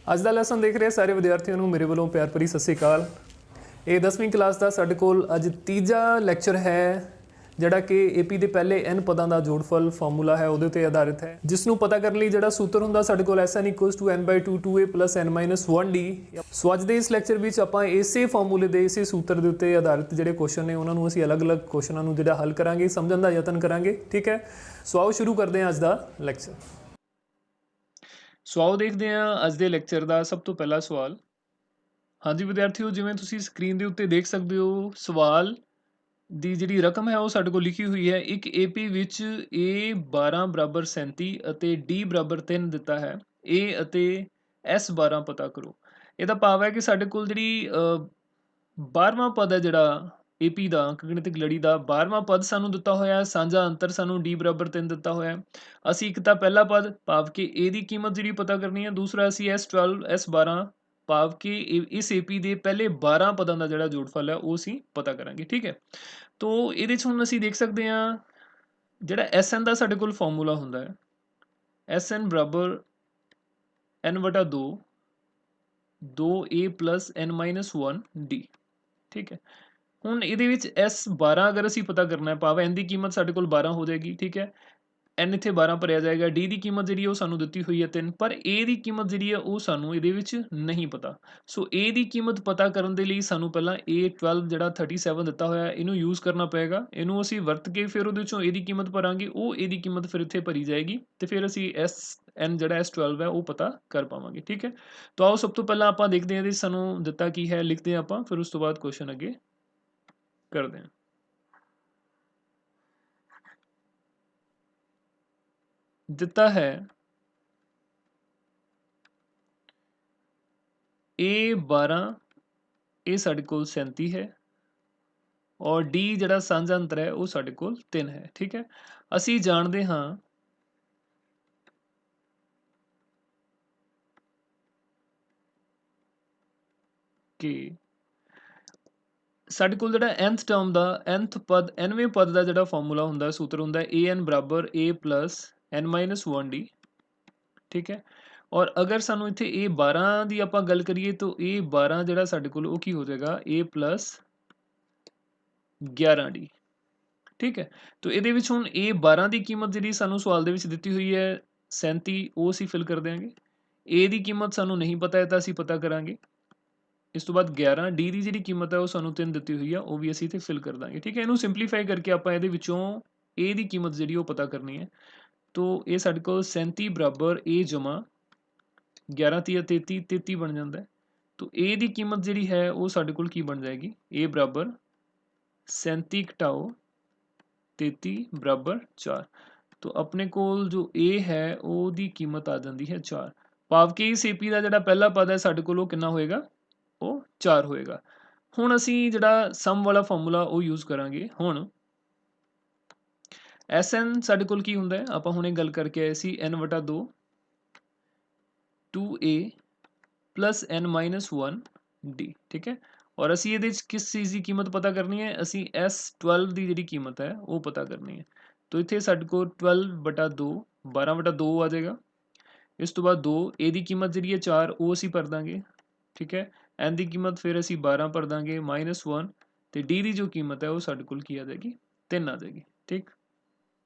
ਅੱਜ ਦਾ ਲੈਸਨ ਦੇਖ ਰਹੇ ਸਾਰੇ ਵਿਦਿਆਰਥੀਆਂ ਨੂੰ ਮੇਰੇ ਵੱਲੋਂ ਪਿਆਰ ਭਰੀ ਸਤਿ ਸ਼੍ਰੀ ਅਕਾਲ। ਇਹ 10ਵੀਂ ਕਲਾਸ ਦਾ ਸਾਡੇ ਕੋਲ ਅੱਜ ਤੀਜਾ ਲੈਕਚਰ ਹੈ, ਜਿਹੜਾ ਕਿ ਏਪੀ ਦੇ ਪਹਿਲੇ n ਪਦਾਂ ਦਾ ਜੋੜਫਲ ਫਾਰਮੂਲਾ ਹੈ ਉਹਦੇ ਉੱਤੇ ਆਧਾਰਿਤ ਹੈ, ਜਿਸ ਨੂੰ ਪਤਾ ਕਰਨ ਲਈ ਜਿਹੜਾ ਸੂਤਰ ਹੁੰਦਾ ਸਾਡੇ ਕੋਲ Sn = n/2 2a + n-1d। ਸੋ ਅੱਜ ਦੇ ਇਸ ਲੈਕਚਰ ਵਿੱਚ ਆਪਾਂ ਇਸੇ ਫਾਰਮੂਲੇ ਦੇ ਇਸੇ ਸੂਤਰ ਦੇ ਉੱਤੇ ਆਧਾਰਿਤ ਜਿਹੜੇ ਕੁਐਸਚਨ ਨੇ ਉਹਨਾਂ ਨੂੰ ਅਸੀਂ ਅਲੱਗ-ਅਲੱਗ ਕੁਐਸਚਨਾਂ ਨੂੰ ਜਿਹੜਾ ਹੱਲ ਕਰਾਂਗੇ, ਸਮਝਣ ਦਾ ਯਤਨ ਕਰਾਂਗੇ। ਠੀਕ ਹੈ, ਸੋ ਆਓ ਸ਼ੁਰੂ ਕਰਦੇ ਹਾਂ ਅੱਜ ਦਾ ਲੈਕਚਰ। ਸੋ ਆਓ ਦੇਖਦੇ ਹਾਂ ਅੱਜ ਦੇ ਲੈਕਚਰ ਦਾ ਸਭ ਤੋਂ ਪਹਿਲਾ ਸਵਾਲ। ਹਾਂਜੀ ਵਿਦਿਆਰਥੀਓ, ਜਿਵੇਂ ਤੁਸੀਂ ਸਕਰੀਨ ਦੇ ਉੱਤੇ ਦੇਖ ਸਕਦੇ ਹੋ, ਸਵਾਲ ਦੀ ਜਿਹੜੀ ਰਕਮ ਹੈ ਉਹ ਸਾਡੇ ਕੋਲ ਲਿਖੀ ਹੋਈ ਹੈ। ਇੱਕ ਏਪੀ ਵਿੱਚ a 12 = 37 ਅਤੇ d = 3 ਦਿੱਤਾ ਹੈ। a ਅਤੇ s 12 ਪਤਾ ਕਰੋ। ਇਹਦਾ ਭਾਵ ਹੈ ਕਿ ਸਾਡੇ ਕੋਲ ਜਿਹੜੀ 12ਵਾਂ ਪਦ ਹੈ, ਜਿਹੜਾ ਏਪੀ ਦਾ ਅੰਕਗਣਿਤਕ ਲੜੀ ਦਾ 12ਵਾਂ ਪਦ ਸਾਨੂੰ ਦਿੱਤਾ ਹੋਇਆ, ਸਾਂਝਾ ਅੰਤਰ ਸਾਨੂੰ d = 3 ਦਿੱਤਾ ਹੋਇਆ। ਅਸੀਂ ਇੱਕ ਤਾਂ ਪਹਿਲਾ ਪਦ ਭਾਵ ਕਿ a ਦੀ ਕੀਮਤ ਜਿਹੜੀ ਪਤਾ ਕਰਨੀ ਹੈ, ਦੂਸਰਾ ਅਸੀਂ s12 s12 ਭਾਵ ਕਿ ਇਸ ਏਪੀ ਦੇ ਪਹਿਲੇ 12 ਪਦਾਂ ਦਾ ਜਿਹੜਾ ਜੋੜਫਲ ਹੈ ਉਹ ਅਸੀਂ ਪਤਾ ਕਰਾਂਗੇ। ਠੀਕ ਹੈ, ਤੋ ਇਹਦੇ 'ਚ ਹੁਣ ਅਸੀਂ ਦੇਖ ਸਕਦੇ ਹਾਂ ਜਿਹੜਾ Sn ਦਾ ਸਾਡੇ ਕੋਲ ਫਾਰਮੂਲਾ ਹੁੰਦਾ ਹੈ, Sn = n/2 2a + n-1d। ਠੀਕ ਹੈ, ਹੁਣ ਇਹਦੇ ਵਿੱਚ s12 ਅਗਰ ਅਸੀਂ ਪਤਾ ਕਰਨਾ ਹੈ, ਭਾਵ n ਦੀ ਕੀਮਤ ਸਾਡੇ ਕੋਲ 12 ਹੋ ਜਾਏਗੀ। ਠੀਕ ਹੈ, n ਇੱਥੇ 12 ਭਰਿਆ ਜਾਏਗਾ। d ਦੀ ਕੀਮਤ ਜਿਹੜੀ ਉਹ ਸਾਨੂੰ ਦਿੱਤੀ ਹੋਈ ਹੈ 3, ਪਰ a ਦੀ ਕੀਮਤ ਜਿਹੜੀ ਹੈ ਉਹ ਸਾਨੂੰ ਇਹਦੇ ਵਿੱਚ ਨਹੀਂ ਪਤਾ। ਸੋ a ਦੀ ਕੀਮਤ ਪਤਾ ਕਰਨ ਦੇ ਲਈ ਸਾਨੂੰ ਪਹਿਲਾਂ a12 ਜਿਹੜਾ 37 ਦਿੱਤਾ ਹੋਇਆ ਇਹਨੂੰ ਯੂਜ਼ ਕਰਨਾ ਪਏਗਾ। ਇਹਨੂੰ ਅਸੀਂ ਵਰਤ ਕੇ ਫਿਰ ਉਹਦੇ ਵਿੱਚੋਂ a ਦੀ ਕੀਮਤ ਭਰਾਂਗੇ, ਉਹ a ਦੀ ਕੀਮਤ ਫਿਰ ਇੱਥੇ ਭਰੀ ਜਾਏਗੀ ਤੇ ਫਿਰ ਅਸੀਂ n ਜਿਹੜਾ s12 ਹੈ ਉਹ ਪਤਾ ਕਰ ਪਾਵਾਂਗੇ। ਠੀਕ ਹੈ, ਤਾਂ ਆਓ ਸਭ ਤੋਂ ਪਹਿਲਾਂ ਆਪਾਂ ਦੇਖਦੇ ਹਾਂ ਇਹਦੇ ਸਾਨੂੰ ਦਿੱਤਾ ਕੀ ਹੈ, ਲਿਖਦੇ ਹਾਂ ਆਪਾਂ, ਫਿਰ ਉਸ ਤੋਂ ਬਾਅਦ ਕੁਐਸਚਨ ਅੱਗੇ ਕਰਦੇ ਹਾਂ। ਦਿੱਤਾ ਹੈ a 12, ਇਹ ਸਾਡੇ ਕੋਲ 37 ਹੈ ਔਰ d ਜਿਹੜਾ ਸਾਂਝਾ ਅੰਤਰ ਹੈ ਉਹ ਸਾਡੇ ਕੋਲ 3 ਹੈ। ਠੀਕ ਹੈ, ਅਸੀਂ ਜਾਣਦੇ ਹਾਂ ਕਿ ਸਾਡੇ ਕੋਲ ਜਿਹੜਾ nth ਟਰਮ ਦਾ nth ਪਦ 9ਵੇਂ ਪਦ ਦਾ ਜਿਹੜਾ ਫਾਰਮੂਲਾ ਹੁੰਦਾ, ਸੂਤਰ ਹੁੰਦਾ an = a + n-1d। ਠੀਕ ਹੈ, ਔਰ ਅਗਰ ਸਾਨੂੰ ਇੱਥੇ a 12 ਦੀ ਆਪਾਂ ਗੱਲ ਕਰੀਏ ਤਾਂ a 12 ਜਿਹੜਾ ਸਾਡੇ ਕੋਲ ਉਹ ਕੀ ਹੋ ਜਾਏਗਾ, a + 11d। ਠੀਕ ਹੈ, ਤਾਂ ਇਹਦੇ ਵਿੱਚ ਹੁਣ a 12 ਦੀ ਕੀਮਤ ਜਿਹੜੀ ਸਾਨੂੰ ਸਵਾਲ ਦੇ ਵਿੱਚ ਦਿੱਤੀ ਹੋਈ ਹੈ 37, ਉਹ ਅਸੀਂ ਫਿਲ ਕਰ ਦਿਆਂਗੇ। a ਦੀ ਕੀਮਤ ਸਾਨੂੰ ਨਹੀਂ ਪਤਾ ਹੈ ਤਾਂ ਅਸੀਂ ਪਤਾ ਕਰਾਂਗੇ। ਇਸ ਤੋਂ ਬਾਅਦ 11, d ਦੀ ਜਿਹੜੀ ਕੀਮਤ ਹੈ ਉਹ ਸਾਨੂੰ 3 ਦਿੱਤੀ ਹੋਈ ਆ, ਉਹ ਵੀ ਅਸੀਂ ਇੱਥੇ ਫਿਲ ਕਰ ਦਾਂਗੇ। ਠੀਕ ਹੈ, ਇਹਨੂੰ ਸਿੰਪਲੀਫਾਈ ਕਰਕੇ ਆਪਾਂ ਇਹਦੇ ਵਿੱਚੋਂ a ਦੀ ਕੀਮਤ ਜਿਹੜੀ ਉਹ ਪਤਾ ਕਰਨੀ ਹੈ। ਤੋ ਇਹ ਸਾਡੇ ਕੋਲ 37 = a ਜਮਾ 11 × 33 33 ਬਣ ਜਾਂਦਾ ਹੈ। ਤੋ a ਦੀ ਕੀਮਤ ਜਿਹੜੀ ਹੈ ਉਹ ਸਾਡੇ ਕੋਲ ਕੀ ਬਣ ਜਾਏਗੀ, a = 37 ਘਟਾਓ 33 = 4। ਤੋ ਆਪਣੇ ਕੋਲ ਜੋ a ਹੈ ਉਹਦੀ ਕੀਮਤ ਆ ਜਾਂਦੀ ਹੈ 4, ਭਾਵ ਕਿ ਇਸ ਏਪੀ ਦਾ ਜਿਹੜਾ ਪਹਿਲਾ ਪਦ ਹੈ ਸਾਡੇ ਕੋਲ ਉਹ ਕਿੰਨਾ ਹੋਏਗਾ, ਉਹ 4 ਹੋਏਗਾ। ਹੁਣ ਅਸੀਂ ਜਿਹੜਾ ਸਮ ਵਾਲਾ ਫਾਰਮੂਲਾ ਉਹ ਯੂਜ਼ ਕਰਾਂਗੇ। ਹੁਣ Sn ਸਾਡੇ ਕੋਲ ਕੀ ਹੁੰਦਾ ਹੈ, ਆਪਾਂ ਹੁਣੇ ਗੱਲ ਕਰਕੇ ਆਏ ਸੀ, n/2 2a + n-1d। ਠੀਕ ਹੈ, ਔਰ ਅਸੀਂ ਇਹਦੇ 'ਚ ਕਿਸ ਚੀਜ਼ ਦੀ ਕੀਮਤ ਪਤਾ ਕਰਨੀ ਹੈ, ਅਸੀਂ s12 ਦੀ ਜਿਹੜੀ ਕੀਮਤ ਹੈ ਉਹ ਪਤਾ ਕਰਨੀ ਹੈ। ਤੋ ਇੱਥੇ ਸਾਡੇ ਕੋਲ 12/2 12/2 ਆ ਜਾਏਗਾ। ਇਸ ਤੋਂ ਬਾਅਦ 2 a ਦੀ ਕੀਮਤ ਜਿਹੜੀ ਹੈ 4, ਉਹ ਅਸੀਂ ਭਰ ਦਾਂਗੇ। ਠੀਕ ਹੈ, n ਦੀ ਕੀਮਤ ਫਿਰ ਅਸੀਂ 12 ਭਰ ਦਾਂਗੇ -1, ਤੇ d ਦੀ ਜੋ ਕੀਮਤ ਹੈ ਉਹ ਸਾਡੇ ਕੋਲ ਕੀ ਆ ਜਾਏਗੀ, 3 ਆ ਜਾਏਗੀ। ਠੀਕ,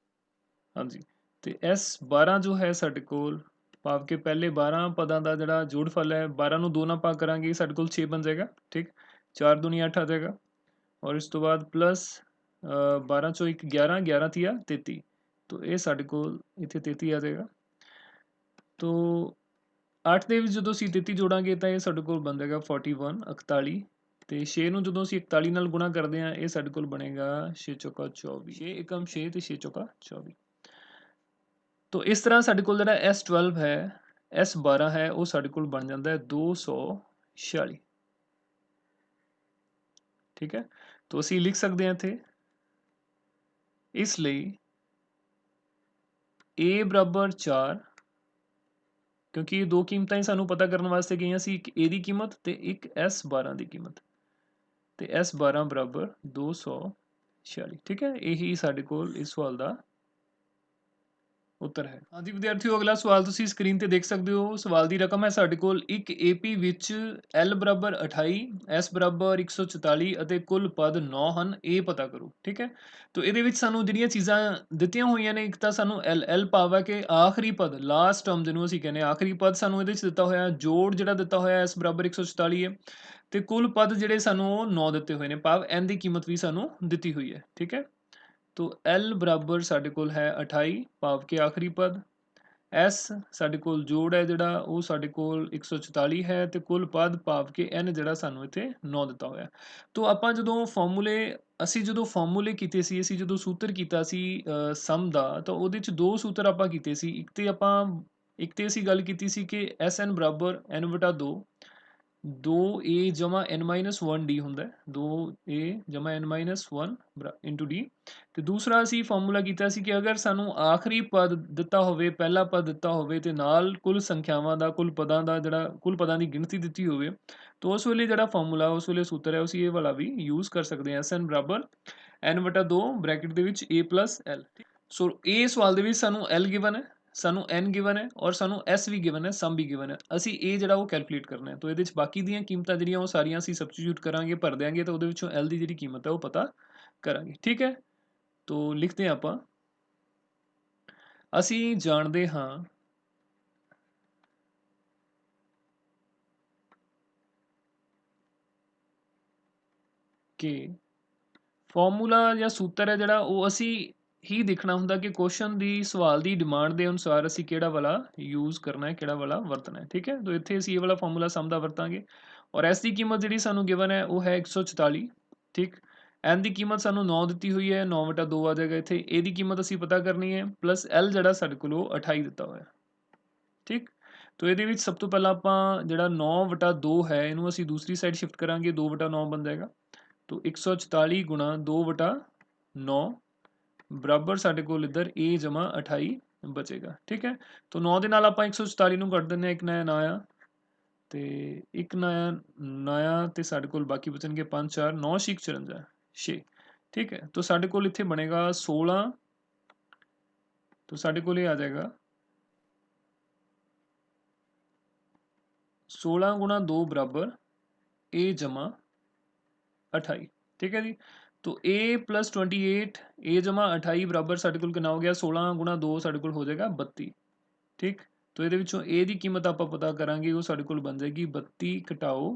ਹਾਂਜੀ, ਤੇ s12 ਜੋ ਹੈ ਸਾਡੇ ਕੋਲ, ਭਾਵ ਕਿ ਪਹਿਲੇ 12 ਪਦਾਂ ਦਾ ਜਿਹੜਾ ਜੋੜਫਲ ਹੈ, 12 ਨੂੰ 2 ਨਾਲ ਭਾਗ ਕਰਾਂਗੇ ਸਾਡੇ ਕੋਲ 6 ਬਣ ਜਾਏਗਾ। ਠੀਕ, 4 ਦੂਣੀ 8 ਆ ਜਾਏਗਾ, ਔਰ ਇਸ ਤੋਂ ਬਾਅਦ ਪਲੱਸ 12 ਚੋਂ 1 11 11 ਤੀਆ 33, ਤੋ ਇਹ ਸਾਡੇ ਕੋਲ ਇੱਥੇ 33 ਆ ਜਾਏਗਾ। ਤੋ 8 ਦੇ ਵਿੱਚ ਜਦੋਂ ਅਸੀਂ 33 ਜੋੜਾਂਗੇ ਤਾਂ ਇਹ ਸਾਡੇ ਕੋਲ ਬਣ ਜਾਏਗਾ 41 41, ਤੇ 6 ਨੂੰ ਜਦੋਂ ਅਸੀਂ 41 ਨਾਲ ਗੁਣਾ ਕਰਦੇ ਹਾਂ ਇਹ ਸਾਡੇ ਕੋਲ ਬਣੇਗਾ 6 ਚੌਕਾ 24, 6 ਏਕਮ 6 ਤੇ 6 ਚੌਕਾ 24। ਤੋ ਇਸ ਤਰ੍ਹਾਂ ਸਾਡੇ ਕੋਲ ਜਿਹੜਾ s12 ਹੈ, s12 ਹੈ, ਉਹ ਸਾਡੇ ਕੋਲ ਬਣ ਜਾਂਦਾ ਹੈ 246। ਠੀਕ ਹੈ, ਤੋ ਅਸੀਂ ਲਿਖ ਸਕਦੇ ਹਾਂ ਇੱਥੇ, ਇਸ ਲਈ a = 4, ਕਿਉਂਕਿ ਇਹ ਦੋ ਕੀਮਤਾਂ ਹੀ ਸਾਨੂੰ ਪਤਾ ਕਰਨ ਵਾਸਤੇ ਗਈਆਂ ਸੀ, ਇੱਕ a ਦੀ ਕੀਮਤ ਤੇ ਇੱਕ s12 ਦੀ ਕੀਮਤ, ਤੇ s12 = 246। ਠੀਕ ਹੈ, ਇਹੀ ਸਾਡੇ ਕੋਲ ਇਸ ਸਵਾਲ ਦਾ ਉੱਤਰ ਹੈ। ਹਾਂਜੀ ਵਿਦਿਆਰਥੀਓ, ਅਗਲਾ ਸਵਾਲ ਤੁਸੀਂ ਸਕਰੀਨ ਤੇ ਦੇਖ ਸਕਦੇ ਹੋ। ਸਵਾਲ ਦੀ ਰਕਮ ਹੈ ਸਾਡੇ ਕੋਲ, ਇੱਕ ਏਪੀ ਵਿੱਚ L ਬਰਾਬਰ 28, S ਬਰਾਬਰ 144 ਅਤੇ ਕੁੱਲ ਪਦ 9 ਹਨ, ਇਹ ਪਤਾ ਕਰੋ। ਠੀਕ ਹੈ, ਤੋ ਇਹਦੇ ਵਿੱਚ ਸਾਨੂੰ ਜਿਹੜੀਆਂ ਚੀਜ਼ਾਂ ਦਿੱਤੀਆਂ ਹੋਈਆਂ ਨੇ, ਇੱਕ ਤਾਂ ਸਾਨੂੰ L ਭਾਵ ਹੈ ਕਿ ਆਖਰੀ ਪਦ, ਲਾਸਟ ਟਰਮ ਜਿਹਨੂੰ ਅਸੀਂ ਕਹਿੰਦੇ ਹਾਂ, ਆਖਰੀ ਪਦ ਸਾਨੂੰ ਇਹਦੇ 'ਚ ਦਿੱਤਾ ਹੋਇਆ, ਜੋੜ ਜਿਹੜਾ ਦਿੱਤਾ ਹੋਇਆ S ਬਰਾਬਰ 144 ਹੈ, ਤੇ ਕੁੱਲ ਪਦ ਜਿਹੜੇ ਸਾਨੂੰ ਉਹ 9 ਦਿੱਤੇ ਹੋਏ ਨੇ, ਭਾਵ n ਦੀ ਕੀਮਤ ਵੀ ਸਾਨੂੰ ਦਿੱਤੀ ਹੋਈ ਹੈ। ਠੀਕ ਹੈ, तो L बराबर साढ़े कोल है 28 भाव के आखिरी पद, S साढ़े कोल जोड़ है जिहड़ा वो साढ़े कोल 144 है, तो कुल पद भाव के N जिहड़ा सानू इत्थे 9 दिता होया। तो आपां जदों फॉर्मूले ਅਸੀਂ ਜਦੋਂ ਫਾਰਮੂਲੇ ਕੀਤੇ ਸੀ, ਅਸੀਂ ਜਦੋਂ ਸੂਤਰ ਕੀਤਾ ਸੀ ਸਮ ਦਾ, ਤਾਂ ਉਹਦੇ 'ਚ ਦੋ ਸੂਤਰ ਆਪਾਂ ਕੀਤੇ ਸੀ। ਇੱਕ ਤੇ ਅਸੀਂ ਗੱਲ ਕੀਤੀ ਸੀ ਕਿ Sn ਬਰਾਬਰ n/2 2a ਜਮਾ n-1 d ਹੁੰਦਾ ਹੈ, 2a ਜਮਾ n-1 ਇੰਟੂ d। ਤੇ ਦੂਸਰਾ ਅਸੀਂ ਫਾਰਮੂਲਾ ਕੀਤਾ ਸੀ ਕਿ ਅਗਰ ਸਾਨੂੰ ਆਖਰੀ ਪਦ ਦਿੱਤਾ ਹੋਵੇ, ਪਹਿਲਾ ਪਦ ਦਿੱਤਾ ਹੋਵੇ ਤੇ ਨਾਲ ਕੁੱਲ ਸੰਖਿਆਵਾਂ ਦਾ, ਕੁੱਲ ਪਦਾਂ ਦਾ ਜਿਹੜਾ ਕੁੱਲ ਪਦਾਂ ਦੀ ਗਿਣਤੀ ਦਿੱਤੀ ਹੋਵੇ, ਤਾਂ ਉਸ ਵੇਲੇ ਜਿਹੜਾ ਫਾਰਮੂਲਾ, ਉਸ ਵੇਲੇ ਸੂਤਰ ਹੈ, ਅਸੀਂ ਇਹ ਵਾਲਾ ਵੀ ਯੂਜ਼ ਕਰ ਸਕਦੇ ਹਾਂ। Sn ਬਰਾਬਰ n/2 ਬ੍ਰੈਕਟ ਦੇ ਵਿੱਚ a ਪਲੱਸ l। ਸੋ ਇਹ ਸਵਾਲ ਦੇ ਵਿੱਚ ਸਾਨੂੰ l ਗਿਵਨ ਹੈ, ਸਾਨੂੰ n ਗਿਵਨ ਹੈ ਔਰ ਸਾਨੂੰ s ਵੀ ਗਿਵਨ ਹੈ, ਸਮ ਵੀ ਗਿਵਨ ਹੈ। ਅਸੀਂ ਇਹ ਜਿਹੜਾ ਉਹ ਕੈਲਕੂਲੇਟ ਕਰਨਾ ਹੈ। ਤਾਂ ਇਹਦੇ ਵਿੱਚ ਬਾਕੀ ਦੀਆਂ ਕੀਮਤਾਂ ਜਿਹੜੀਆਂ ਉਹ ਸਾਰੀਆਂ ਅਸੀਂ ਸਬਸਟੀਟਿਊਟ ਕਰਾਂਗੇ, ਭਰ ਦਿਆਂਗੇ, ਤਾਂ ਉਹਦੇ ਵਿੱਚੋਂ l ਦੀ ਜਿਹੜੀ ਕੀਮਤ ਹੈ ਉਹ ਪਤਾ ਕਰਾਂਗੇ। ਠੀਕ ਹੈ, तो लिखते हैं ਆਪਾਂ, ਅਸੀਂ ਜਾਣਦੇ ਹਾਂ ਕਿ ਫਾਰਮੂਲਾ ਜਾਂ ਸੂਤਰ ਹੈ ਜਿਹੜਾ ਉਹ ਅਸੀਂ ਹੀ ਦੇਖਣਾ ਹੁੰਦਾ ਕਿ ਕੁਐਸਚਨ ਦੀ, ਸਵਾਲ ਦੀ ਡਿਮਾਂਡ ਦੇ ਅਨੁਸਾਰ ਅਸੀਂ ਕਿਹੜਾ ਵਾਲਾ ਯੂਜ਼ ਕਰਨਾ ਹੈ, ਕਿਹੜਾ ਵਾਲਾ ਵਰਤਣਾ ਹੈ। ਠੀਕ ਹੈ, ਤਾਂ ਇੱਥੇ ਅਸੀਂ ਇਹ ਵਾਲਾ ਫਾਰਮੂਲਾ ਸਮ ਦਾ ਵਰਤਾਂਗੇ ਔਰ ਇਸ ਦੀ ਕੀਮਤ ਜਿਹੜੀ ਸਾਨੂੰ ਗਿਵਨ ਹੈ ਉਹ ਹੈ 144। ਠੀਕ, n ਦੀ ਕੀਮਤ ਸਾਨੂੰ 9 ਦਿੱਤੀ ਹੋਈ ਹੈ, 9/2 ਆ ਜਾਏਗਾ ਇੱਥੇ। a ਦੀ ਕੀਮਤ ਅਸੀਂ ਪਤਾ ਕਰਨੀ ਹੈ, ਪਲੱਸ l ਜਿਹੜਾ ਸਾਡੇ ਕੋਲ ਉਹ 28 ਦਿੱਤਾ ਹੋਇਆ। ਠੀਕ, ਤਾਂ ਇਹਦੇ ਵਿੱਚ ਸਭ ਤੋਂ ਪਹਿਲਾਂ ਆਪਾਂ ਜਿਹੜਾ 9/2 ਹੈ ਇਹਨੂੰ ਅਸੀਂ ਦੂਸਰੀ ਸਾਈਡ ਸ਼ਿਫਟ ਕਰਾਂਗੇ, 2/9 ਬਣ ਜਾਏਗਾ। तो 144 गुणा 2/9 बराबर साढ़े को इधर a जमा 28 बचेगा। ठीक है, तो 9 ਦੇ ਨਾਲ ਆਪਾਂ 144 ਨੂੰ ਕੱਟ ਦਿੰਦੇ ਹਾਂ, ਇੱਕ ਨਇਆ ਨਾਇਆ ਤੇ ਇੱਕ ਨਇਆ ਤੇ ਸਾਡੇ ਕੋਲ ਬਾਕੀ ਬਚਣਗੇ 5 4 9 6 54 6। ਠੀਕ ਹੈ, तो ਸਾਡੇ ਕੋਲ ਇੱਥੇ ਬਣੇਗਾ 16, तो ਸਾਡੇ ਕੋਲ ਇਹ ਆ ਜਾਏਗਾ 16 गुणा 2 बराबर a जमा 28। ठीक है जी, तो a प्लस 28 a जमा 28 बराबर साढ़े कोल कितना हो गया, 16 गुणा 2 साढ़े कोल हो जाएगा 32। ठीक, तो ये a की कीमत आप पता करांगे, वो साढ़े कोल बन जाएगी 32 घटाओ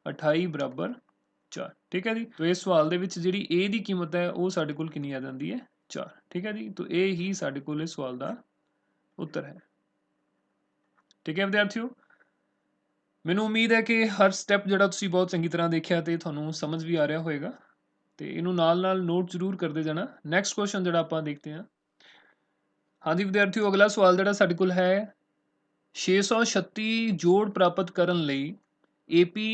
28 बराबर 4। ठीक है जी, तो इस सवाल दे विच जिहड़ी a की कीमत है वो साढ़े कोल कितनी आ जाती है, 4। ठीक है जी, तो ये ही साढ़े कोल इस सवाल का उत्तर है। ठीक है विद्यार्थियों, ਮੈਨੂੰ ਉਮੀਦ ਹੈ ਕਿ ਹਰ ਸਟੈਪ ਜਿਹੜਾ ਤੁਸੀਂ ਬਹੁਤ ਚੰਗੀ ਤਰ੍ਹਾਂ ਦੇਖਿਆ ਤੇ ਤੁਹਾਨੂੰ ਸਮਝ ਵੀ ਆ ਰਿਹਾ ਹੋਵੇਗਾ, ਤੇ ਇਹਨੂੰ ਨਾਲ-ਨਾਲ ਨੋਟ ਜ਼ਰੂਰ ਕਰਦੇ ਜਾਣਾ। ਨੈਕਸਟ ਕੁਐਸਚਨ ਜਿਹੜਾ ਆਪਾਂ ਦੇਖਦੇ ਹਾਂ। ਹਾਂਜੀ ਵਿਦਿਆਰਥੀਓ, ਅਗਲਾ ਸਵਾਲ ਜਿਹੜਾ ਸਾਡੇ ਕੋਲ ਹੈ, 636 ਜੋੜ ਪ੍ਰਾਪਤ ਕਰਨ ਲਈ AP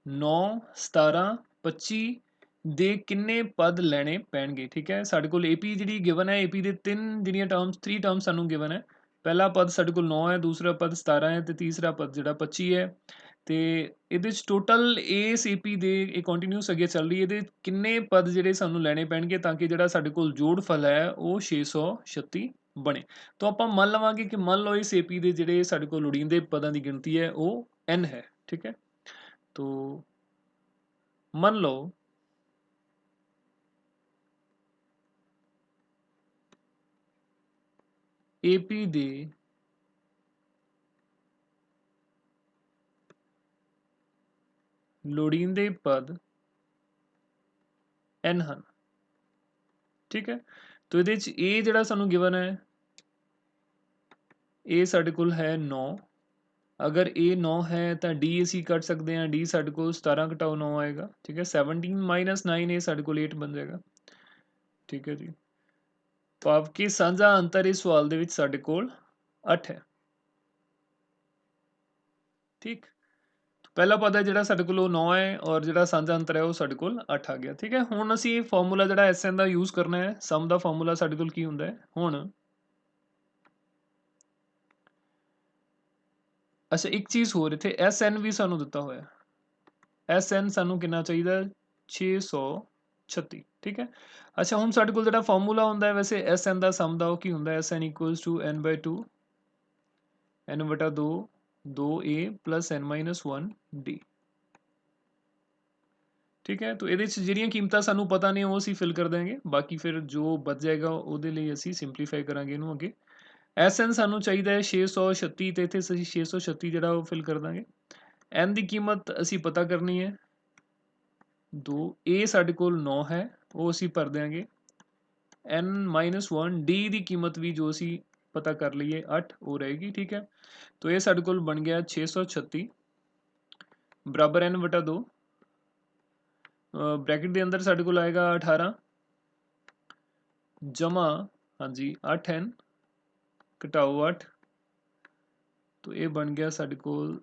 9 17 25 ਦੇ ਕਿੰਨੇ ਪਦ ਲੈਣੇ ਪੈਣਗੇ। ਠੀਕ ਹੈ, ਸਾਡੇ ਕੋਲ AP ਜਿਹੜੀ ਗਿਵਨ ਹੈ, AP ਦੇ ਤਿੰਨ ਜਿਹੜੀਆਂ ਟਰਮਸ, 3 ਟਰਮਸ ਸਾਨੂੰ ਗਿਵਨ ਹੈ। ਪਹਿਲਾ ਪਦ ਸਾਡੇ ਕੋਲ 9 ਹੈ, ਦੂਸਰਾ ਪਦ 17 ਹੈ ਤੇ ਤੀਸਰਾ ਪਦ ਜਿਹੜਾ 25 ਹੈ। ਤੇ ਇਹਦੇ ਚ ਟੋਟਲ ਇਸ AP ਦੇ ਇਹ ਕੰਟੀਨਿਊਸ ਅੱਗੇ ਚੱਲ ਰਹੀ ਹੈ, ਇਹਦੇ ਕਿੰਨੇ ਪਦ ਜਿਹੜੇ ਸਾਨੂੰ ਲੈਣੇ ਪੈਣਗੇ ਤਾਂ ਕਿ ਜਿਹੜਾ ਸਾਡੇ ਕੋਲ ਜੋੜਫਲ ਹੈ ਉਹ 636 ਬਣੇ। ਤਾਂ ਆਪਾਂ ਮੰਨ ਲਵਾਂਗੇ ਕਿ ਮੰਨ ਲਓ ਇਸ AP ਦੇ ਜਿਹੜੇ ਸਾਡੇ ਕੋਲ ਲੋੜੀਂਦੇ ਪਦਾਂ ਦੀ ਗਿਣਤੀ ਹੈ ਉਹ n ਹੈ। ਠੀਕ ਹੈ, तो ਮੰਨ ਲਓ AP ਦੇ ਲੋੜੀਂਦੇ ਪਦ n ਹਨ। ਠੀਕ ਹੈ, तो ਇਹਦੇ ਚ a ਜਿਹੜਾ ਸਾਨੂੰ ਗਿਵਨ ਹੈ, a ਸਾਡੇ ਕੋਲ ਹੈ 9। अगर a 9 है तो d ਅਸੀਂ ਕੱਢ ਸਕਦੇ ਹਾਂ, d ਸਾਡੇ ਕੋਲ 17 ਘਟਾਓ 9 ਆਏਗਾ। ਠੀਕ ਹੈ, 17 ਮਾਈਨਸ 9 ਇਹ ਸਾਡੇ ਕੋਲ 8 ਬਣ ਜਾਏਗਾ। ਠੀਕ ਹੈ ਜੀ, ਭਾਵ ਕਿ ਸਾਂਝਾ ਅੰਤਰ ਇਸ ਸਵਾਲ ਦੇ ਵਿੱਚ ਸਾਡੇ ਕੋਲ 8 ਹੈ। ਠੀਕ, ਪਹਿਲਾ ਪਦ ਹੈ ਜਿਹੜਾ ਸਾਡੇ ਕੋਲ ਉਹ 9 ਹੈ ਔਰ ਜਿਹੜਾ ਸਾਂਝਾ ਅੰਤਰ ਹੈ ਉਹ ਸਾਡੇ ਕੋਲ 8 ਆ ਗਿਆ। ਠੀਕ ਹੈ, ਹੁਣ ਅਸੀਂ ਫਾਰਮੂਲਾ ਜਿਹੜਾ Sn ਦਾ ਯੂਜ਼ ਕਰਨਾ ਹੈ। ਸਮ ਦਾ ਫਾਰਮੂਲਾ ਸਾਡੇ ਕੋਲ ਕੀ ਹੁੰਦਾ ਹੈ ਹੁਣ। ਅੱਛਾ, ਇੱਕ ਚੀਜ਼ ਹੋਰ, ਇੱਥੇ Sn ਵੀ ਸਾਨੂੰ ਦਿੱਤਾ ਹੋਇਆ। Sn ਸਾਨੂੰ ਕਿੰਨਾ ਚਾਹੀਦਾ, 636। 36 ठीक है। अच्छा ਹੁਣ ਸਾਡੇ ਕੋਲ ਜਿਹੜਾ ਫਾਰਮੂਲਾ ਹੁੰਦਾ ਹੈ ਵੈਸੇ Sn ਦਾ ਸਮ ਦਾ ਉਹ ਕੀ ਹੁੰਦਾ ਹੈ Sn equals to n/2 n/2 2a plus n-1 d ठीक है। तो ਇਹਦੇ ਚ ਜਿਹੜੀਆਂ ਕੀਮਤਾਂ ਸਾਨੂੰ ਪਤਾ ਨੇ ਉਹ ਅਸੀਂ ਫਿਲ ਕਰ ਦਾਂਗੇ, ਬਾਕੀ ਫਿਰ ਜੋ ਬਚ ਜਾਏਗਾ ਉਹਦੇ ਲਈ ਅਸੀਂ ਸਿੰਪਲੀਫਾਈ ਕਰਾਂਗੇ ਇਹਨੂੰ ਅੱਗੇ। Sn ਸਾਨੂੰ ਚਾਹੀਦਾ ਹੈ 636 ਤੇ ਇੱਥੇ ਅਸੀਂ 636 ਜਿਹੜਾ ਉਹ ਫਿਲ ਕਰ ਦਾਂਗੇ। n ਦੀ ਕੀਮਤ ਅਸੀਂ ਪਤਾ ਕਰਨੀ ਹੈ 2, a ਸਾਡੇ ਕੋਲ 9 ਹੈ ਉਹ ਅਸੀਂ ਭਰ ਦਿਆਂਗੇ, n-1 d ਦੀ ਕੀਮਤ ਵੀ ਜੋ ਅਸੀਂ ਪਤਾ ਕਰ ਲਈਏ 8 ਉਹ ਰਹੇਗੀ ਠੀਕ ਹੈ। तो ये साढ़े कोल बन गया 636 बराबर n/2 ब्रैकेट के अंदर साढ़े कोल आएगा 18 जमा हाँ जी 8n घटाओ 8 तो ये बन गया साढ़े कोल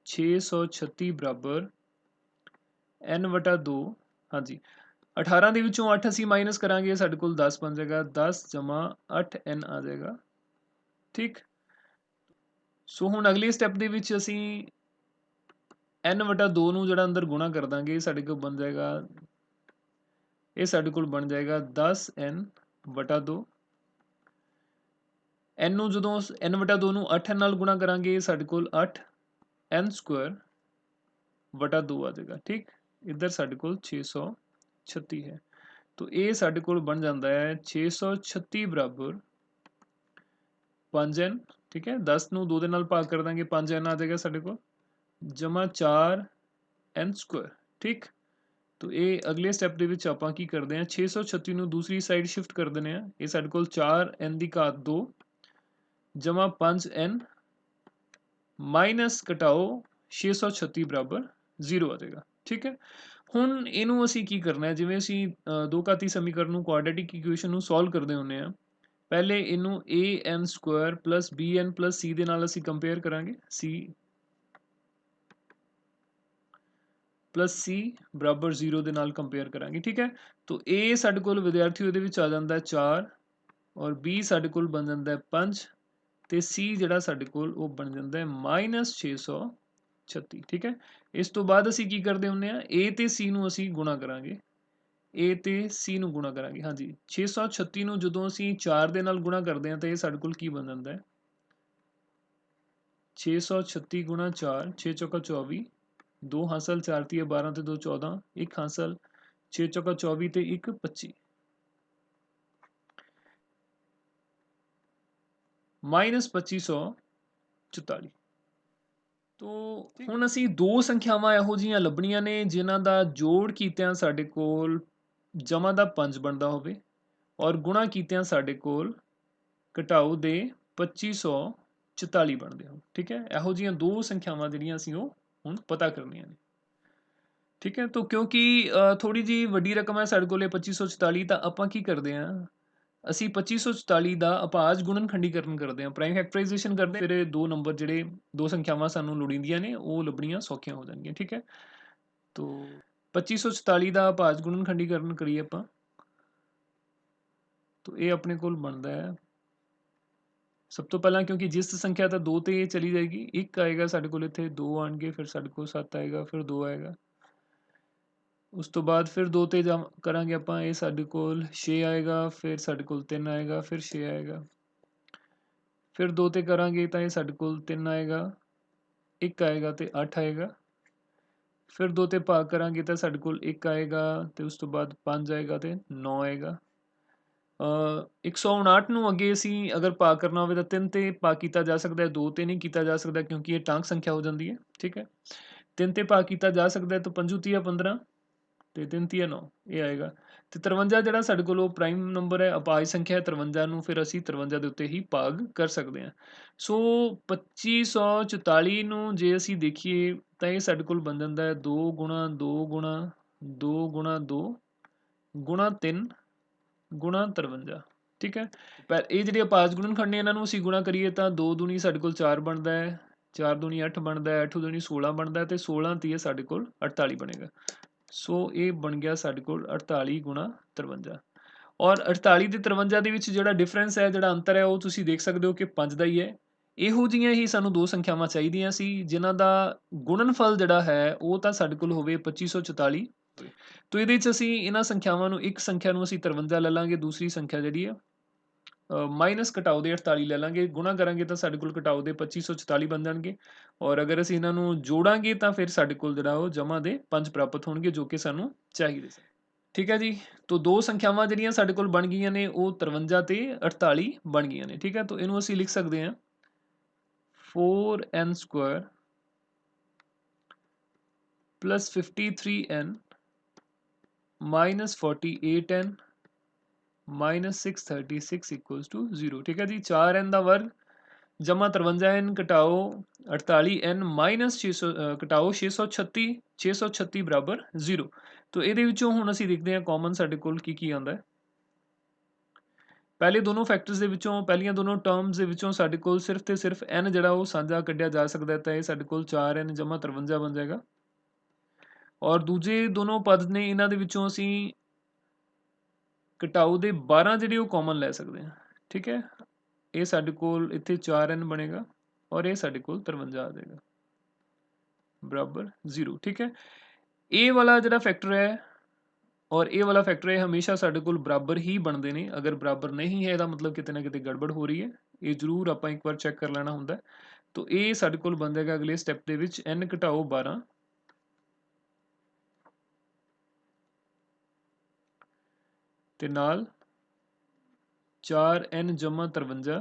636 बराबर n/2 हाँ जी 18 ਦੇ ਵਿੱਚੋਂ 8 ਅਸੀਂ ਮਾਈਨਸ ਕਰਾਂਗੇ ਸਾਡੇ ਕੋਲ 10 ਬਣ ਜਾਏਗਾ 10 ਜਮਾ 8n ਆ ਜਾਏਗਾ ਠੀਕ। ਸੋ ਹੁਣ ਅਗਲੀ ਸਟੈਪ ਦੇ ਵਿੱਚ ਅਸੀਂ n/2 ਨੂੰ ਜਿਹੜਾ ਅੰਦਰ ਗੁਣਾ ਕਰ ਦਾਂਗੇ ਸਾਡੇ ਕੋਲ ਬਣ ਜਾਏਗਾ ਇਹ ਸਾਡੇ ਕੋਲ ਬਣ ਜਾਏਗਾ 10n/2 n ਨੂੰ ਜਦੋਂ n/2 ਨੂੰ 8n ਨਾਲ ਗੁਣਾ ਕਰਾਂਗੇ ਸਾਡੇ ਕੋਲ 8n²/2 ਆ ਜਾਏਗਾ ਠੀਕ। ਇੱਧਰ ਸਾਡੇ ਕੋਲ 636 ਹੈ तो ਇਹ ਸਾਡੇ ਕੋਲ ਬਣ ਜਾਂਦਾ ਹੈ 636 ਬਰਾਬਰ 5n ठीक है। 10 ਨੂੰ 2 ਦੇ ਨਾਲ ਭਾਗ ਕਰ ਦਾਂਗੇ 5n ਆ ਜਾਏਗਾ ਸਾਡੇ ਕੋਲ ਜਮਾ 4n² ਠੀਕ। तो ये अगले स्टैप ਦੇ ਵਿੱਚ ਆਪਾਂ ਕੀ ਕਰਦੇ ਹਾਂ 636 ਨੂੰ ਦੂਸਰੀ ਸਾਈਡ ਸ਼ਿਫਟ ਕਰ ਦਿੰਦੇ ਹਾਂ ਇਹ ਸਾਡੇ ਕੋਲ 4n ਦੀ ਘਾਤ 2 ਜਮਾ 5n ਮਾਈਨਸ ਘਟਾਓ 636 ਬਰਾਬਰ 0 ਆ ਜਾਏਗਾ ਠੀਕ ਹੈ। ਹੁਣ ਇਹਨੂੰ ਅਸੀਂ ਕੀ ਕਰਨਾ ਹੈ ਜਿਵੇਂ ਅਸੀਂ ਦੋ ਘਾਤੀ ਸਮੀਕਰਨ ਨੂੰ ਕੁਆਡਰੇਟਿਕ ਇਕੁਏਸ਼ਨ ਨੂੰ ਸੋਲਵ ਕਰਦੇ ਹੁੰਦੇ ਆ ਪਹਿਲੇ ਇਹਨੂੰ an² plus bn plus c ਦੇ ਨਾਲ ਅਸੀਂ ਕੰਪੇਅਰ ਕਰਾਂਗੇ c प्लस c बराबर 0 ਦੇ ਨਾਲ ਕੰਪੇਅਰ ਕਰਾਂਗੇ ਠੀਕ ਹੈ। तो a ਸਾਡੇ ਕੋਲ ਵਿਦਿਆਰਥੀ ਉਹਦੇ ਵਿੱਚ ਆ ਜਾਂਦਾ ਹੈ 4 ਔਰ b ਸਾਡੇ ਕੋਲ ਬਣ ਜਾਂਦਾ ਹੈ 5 ਤੇ c ਜਿਹੜਾ ਸਾਡੇ ਕੋਲ ਉਹ ਬਣ ਜਾਂਦਾ ਹੈ -636 ਠੀਕ ਹੈ। ਇਸ ਤੋਂ ਬਾਅਦ ਅਸੀਂ ਕੀ ਕਰਦੇ ਹੁੰਦੇ ਆ a ਤੇ c ਨੂੰ ਅਸੀਂ ਗੁਣਾ ਕਰਾਂਗੇ a ਤੇ c ਨੂੰ ਗੁਣਾ ਕਰਾਂਗੇ ਹਾਂਜੀ 636 ਨੂੰ ਜਦੋਂ ਅਸੀਂ 4 ਦੇ ਨਾਲ ਗੁਣਾ ਕਰਦੇ ਹਾਂ ਤਾਂ ਇਹ ਸਾਡੇ ਕੋਲ ਕੀ ਬਣ ਜਾਂਦਾ ਹੈ 636 ਗੁਣਾ 4 6 ਚੌਕਾ 24 2 ਹਾਸਲ 4 ਤੀਏ 12 ਤੇ 2 14 1 ਹਾਸਲ 6 ਚੌਕਾ 24 ਤੇ 1 25 -2544 तो ਹੁਣ ਅਸੀਂ ਦੋ ਸੰਖਿਆਵਾਂ ਇਹੋ ਜੀਆਂ ਲੱਭਣੀਆਂ ਨੇ ਜਿਨ੍ਹਾਂ ਦਾ ਜੋੜ ਕੀਤਿਆਂ ਸਾਡੇ ਕੋਲ ਜਮਾ ਦਾ 5 ਬਣਦਾ ਹੋਵੇ ਔਰ ਗੁਣਾ ਕੀਤਿਆਂ ਸਾਡੇ ਕੋਲ ਘਟਾਓ ਦੇ 2544 ਬਣਦੇ ਹੋ ਠੀਕ ਹੈ। ਇਹੋ ਜੀਆਂ ਦੋ ਸੰਖਿਆਵਾਂ ਜਿਹੜੀਆਂ ਅਸੀਂ ਉਹ ਹੁਣ ਪਤਾ ਕਰਨੀਆਂ ਨੇ ठीक है। तो क्योंकि थोड़ी जी वड्डी रकम है साढ़े कोले 2544 ਤਾਂ ਆਪਾਂ ਕੀ ਕਰਦੇ ਹਾਂ ਅਸੀਂ 2544 ਦਾ ਅਭਾਜ ਗੁਣਨਖੰਡੀਕਰਨ ਕਰਦੇ ਹਾਂ ਪ੍ਰਾਈਮ ਫੈਕਟਰਾਈਜੇਸ਼ਨ ਕਰਦੇ ਫਿਰ ਇਹ ਦੋ ਨੰਬਰ ਜਿਹੜੇ ਦੋ ਸੰਖਿਆਵਾਂ ਸਾਨੂੰ ਲੋੜੀਂਦੀਆਂ ਨੇ ਉਹ ਲੱਭਣੀਆਂ ਸੌਖੀਆਂ ਹੋ ਜਾਣਗੀਆਂ ਠੀਕ ਹੈ। तो 2544 ਦਾ ਅਭਾਜ ਗੁਣਨਖੰਡੀਕਰਨ ਕਰੀਏ ਆਪਾਂ तो ਇਹ ਆਪਣੇ ਕੋਲ ਬਣਦਾ ਹੈ ਸਭ ਤੋਂ ਪਹਿਲਾਂ ਕਿਉਂਕਿ ਜਿਸ ਸੰਖਿਆ ਤਾਂ 2 ਤੇ ਚਲੀ ਜਾਏਗੀ 1 ਆਏਗਾ ਸਾਡੇ ਕੋਲ ਇੱਥੇ 2 ਆਣਗੇ ਫਿਰ ਸਾਡੇ ਕੋਲ 7 ਆਏਗਾ ਫਿਰ 2 ਆਏਗਾ ਉਸ ਤੋਂ ਬਾਅਦ ਫਿਰ 2 ਤੇ ਕਰਾਂਗੇ ਆਪਾਂ ਇਹ ਸਾਡੇ ਕੋਲ 6 ਆਏਗਾ ਫਿਰ ਸਾਡੇ ਕੋਲ 3 ਆਏਗਾ ਫਿਰ 6 ਆਏਗਾ ਫਿਰ 2 ਤੇ ਕਰਾਂਗੇ ਤਾਂ ਇਹ ਸਾਡੇ ਕੋਲ 3 ਆਏਗਾ 1 ਆਏਗਾ ਤੇ 8 ਆਏਗਾ ਫਿਰ 2 ਤੇ ਭਾਗ ਕਰਾਂਗੇ ਤਾਂ ਸਾਡੇ ਕੋਲ 1 ਆਏਗਾ ਤੇ ਉਸ ਤੋਂ ਬਾਅਦ 5 ਆਏਗਾ ਤੇ 9 ਆਏਗਾ 159 ਨੂੰ ਅੱਗੇ ਅਸੀਂ ਅਗਰ ਭਾਗ ਕਰਨਾ ਹੋਵੇ ਤਾਂ 3 ਤੇ ਭਾਗ ਕੀਤਾ ਜਾ ਸਕਦਾ ਹੈ 2 ਤੇ ਨਹੀਂ ਕੀਤਾ ਜਾ ਸਕਦਾ ਕਿਉਂਕਿ ਇਹ ਟਾਂਕ ਸੰਖਿਆ ਹੋ ਜਾਂਦੀ ਹੈ ਠੀਕ ਹੈ। 3 ਤੇ ਭਾਗ ਕੀਤਾ ਜਾ ਸਕਦਾ ਹੈ ਤਾਂ 5 ਤੀਆ 15 ਤੇ 3 ਤੀਆ 9 ਇਹ ਆਏਗਾ ਤੇ 53 ਜਿਹੜਾ ਸਾਡੇ ਕੋਲ ਉਹ ਪ੍ਰਾਈਮ ਨੰਬਰ ਹੈ ਅਭਾਜ ਸੰਖਿਆ 53 ਨੂੰ ਫਿਰ ਅਸੀਂ 53 ਦੇ ਉੱਤੇ ਹੀ ਭਾਗ ਕਰ ਸਕਦੇ ਹਾਂ। ਸੋ 2544 ਨੂੰ ਜੇ ਅਸੀਂ ਦੇਖੀਏ ਤਾਂ ਇਹ ਸਾਡੇ ਕੋਲ ਬਣ ਜਾਂਦਾ ਹੈ 2 ਗੁਣਾ 2 ਗੁਣਾ 2 ਗੁਣਾ 2 ਗੁਣਾ 3 ਗੁਣਾ 53 ਠੀਕ ਹੈ। ਪਰ ਇਹ ਜਿਹੜੇ ਅਭਾਜ ਗੁਣਨਖੰਡ ਨੇ ਇਹਨਾਂ ਨੂੰ ਅਸੀਂ ਗੁਣਾ ਕਰੀਏ ਤਾਂ 2 ਦੂਣੀ ਸਾਡੇ ਕੋਲ 4 ਬਣਦਾ ਹੈ 4 ਦੂਣੀ 8 ਬਣਦਾ ਹੈ 8 ਦੂਣੀ 16 ਬਣਦਾ ਤੇ 16 ਤੀਏ ਸਾਡੇ ਕੋਲ 48 ਬਣੇਗਾ। ਸੋ ਇਹ ਬਣ ਗਿਆ ਸਾਡੇ ਕੋਲ 48 ਗੁਣਾ 53 ਔਰ 48 ਤੇ 53 ਦੇ ਵਿੱਚ ਜਿਹੜਾ ਡਿਫਰੈਂਸ ਹੈ ਜਿਹੜਾ ਅੰਤਰ ਹੈ ਉਹ ਤੁਸੀਂ ਦੇਖ ਸਕਦੇ ਹੋ ਕਿ 5 ਦਾ ਹੀ ਹੈ। ਇਹੋ ਜਿਹੀਆਂ ਹੀ ਸਾਨੂੰ ਦੋ ਸੰਖਿਆਵਾਂ ਚਾਹੀਦੀਆਂ ਸੀ ਜਿਨ੍ਹਾਂ ਦਾ ਗੁਣਨਫਲ ਜਿਹੜਾ ਹੈ ਉਹ ਤਾਂ ਸਾਡੇ ਕੋਲ ਹੋਵੇ 2544 तो ਇਹਦੇ 'ਚ ਅਸੀਂ ਇਹਨਾਂ ਸੰਖਿਆਵਾਂ ਨੂੰ, ਇੱਕ ਸੰਖਿਆ ਨੂੰ ਅਸੀਂ 53 ਲੈ ਲਾਂਗੇ, ਦੂਸਰੀ ਸੰਖਿਆ ਜਿਹੜੀ ਆ ਮਾਈਨਸ ਘਟਾਓ ਦੇ 48 ਲੈ ਲਾਂਗੇ, ਗੁਣਾ ਕਰਾਂਗੇ ਤਾਂ ਸਾਡੇ ਕੋਲ ਘਟਾਓ ਦੇ 2544 ਬਣ ਜਾਣਗੇ। ਔਰ ਅਗਰ ਅਸੀਂ ਇਹਨਾਂ ਨੂੰ ਜੋੜਾਂਗੇ ਤਾਂ ਫਿਰ ਸਾਡੇ ਕੋਲ ਜਿਹੜਾ ਉਹ ਜਮ੍ਹਾਂ ਦੇ 5 ਪ੍ਰਾਪਤ ਹੋਣਗੇ, ਜੋ ਕਿ ਸਾਨੂੰ ਚਾਹੀਦੇ ਸੀ। ਠੀਕ ਹੈ ਜੀ। तो दो संख्यावां ਜਿਹੜੀਆਂ ਸਾਡੇ ਕੋਲ ਬਣ ਗਈਆਂ ਨੇ ਉਹ 53 ਤੇ 48 ਬਣ ਗਈਆਂ ਨੇ। ਠੀਕ ਹੈ, तो ਇਹਨੂੰ ਅਸੀਂ ਲਿਖ ਸਕਦੇ ਹਾਂ 4n square plus 53n minus 48n minus 636 equals to 0। ठीक है जी, 4n ਦਾ ਵਰਗ ਜਮਾ 53n ਘਟਾਓ 48n ਮਾਈਨਸ 600 ਘਟਾਓ 636 ਬਰਾਬਰ 0। तो ਇਹਦੇ ਵਿੱਚੋਂ ਹੁਣ ਅਸੀਂ ਦੇਖਦੇ ਹਾਂ ਕਾਮਨ ਸਾਡੇ ਕੋਲ ਕੀ ਆਉਂਦਾ ਹੈ। ਪਹਿਲੇ ਦੋਨੋਂ ਫੈਕਟਰਸ ਦੇ ਵਿੱਚੋਂ, ਪਹਿਲੀਆਂ ਦੋਨੋਂ ਟਰਮਸ ਦੇ ਵਿੱਚੋਂ ਸਾਡੇ ਕੋਲ ਸਿਰਫ ਤੇ ਸਿਰਫ n ਜਿਹੜਾ ਉਹ ਸਾਂਝਾ ਕੱਢਿਆ ਜਾ ਸਕਦਾ ਹੈ, ਤਾਂ ਇਹ ਸਾਡੇ ਕੋਲ 4n ਜਮਾ 53 ਬਣ ਜਾਏਗਾ। ਔਰ ਦੂਜੇ ਦੋਨੋਂ ਪਦ ਨੇ, ਇਹਨਾਂ ਦੇ ਵਿੱਚੋਂ ਅਸੀਂ ਘਟਾਓ ਦੇ 12 ਜਿਹੜੇ ਉਹ ਕਾਮਨ ਲੈ ਸਕਦੇ ਹਾਂ। ਠੀਕ ਹੈ, ਇਹ ਸਾਡੇ ਕੋਲ ਇੱਥੇ 4n ਬਣੇਗਾ ਔਰ ਇਹ ਸਾਡੇ ਕੋਲ 53 ਆ ਜਾਏਗਾ ਬਰਾਬਰ 0। ਠੀਕ ਹੈ, ਇਹ ਵਾਲਾ ਜਿਹੜਾ ਫੈਕਟਰ ਹੈ ਔਰ ਇਹ ਵਾਲਾ ਫੈਕਟਰ ਹੈ ਹਮੇਸ਼ਾ ਸਾਡੇ ਕੋਲ ਬਰਾਬਰ ਹੀ ਬਣਦੇ ਨੇ। ਅਗਰ ਬਰਾਬਰ ਨਹੀਂ ਹੈ ਇਹਦਾ ਮਤਲਬ ਕਿਤੇ ਨਾ ਕਿਤੇ ਗੜਬੜ ਹੋ ਰਹੀ ਹੈ, ਇਹ ਜ਼ਰੂਰ ਆਪਾਂ ਇੱਕ ਵਾਰ ਚੈੱਕ ਕਰ ਲੈਣਾ ਹੁੰਦਾ। ਤਾਂ ਇਹ ਸਾਡੇ ਕੋਲ ਬਣ ਜਾਏਗਾ ਅਗਲੇ ਸਟੈਪ ਦੇ ਵਿੱਚ n ਘਟਾਓ 12 ਤੇ ਨਾਲ 4n ਜਮਾ 53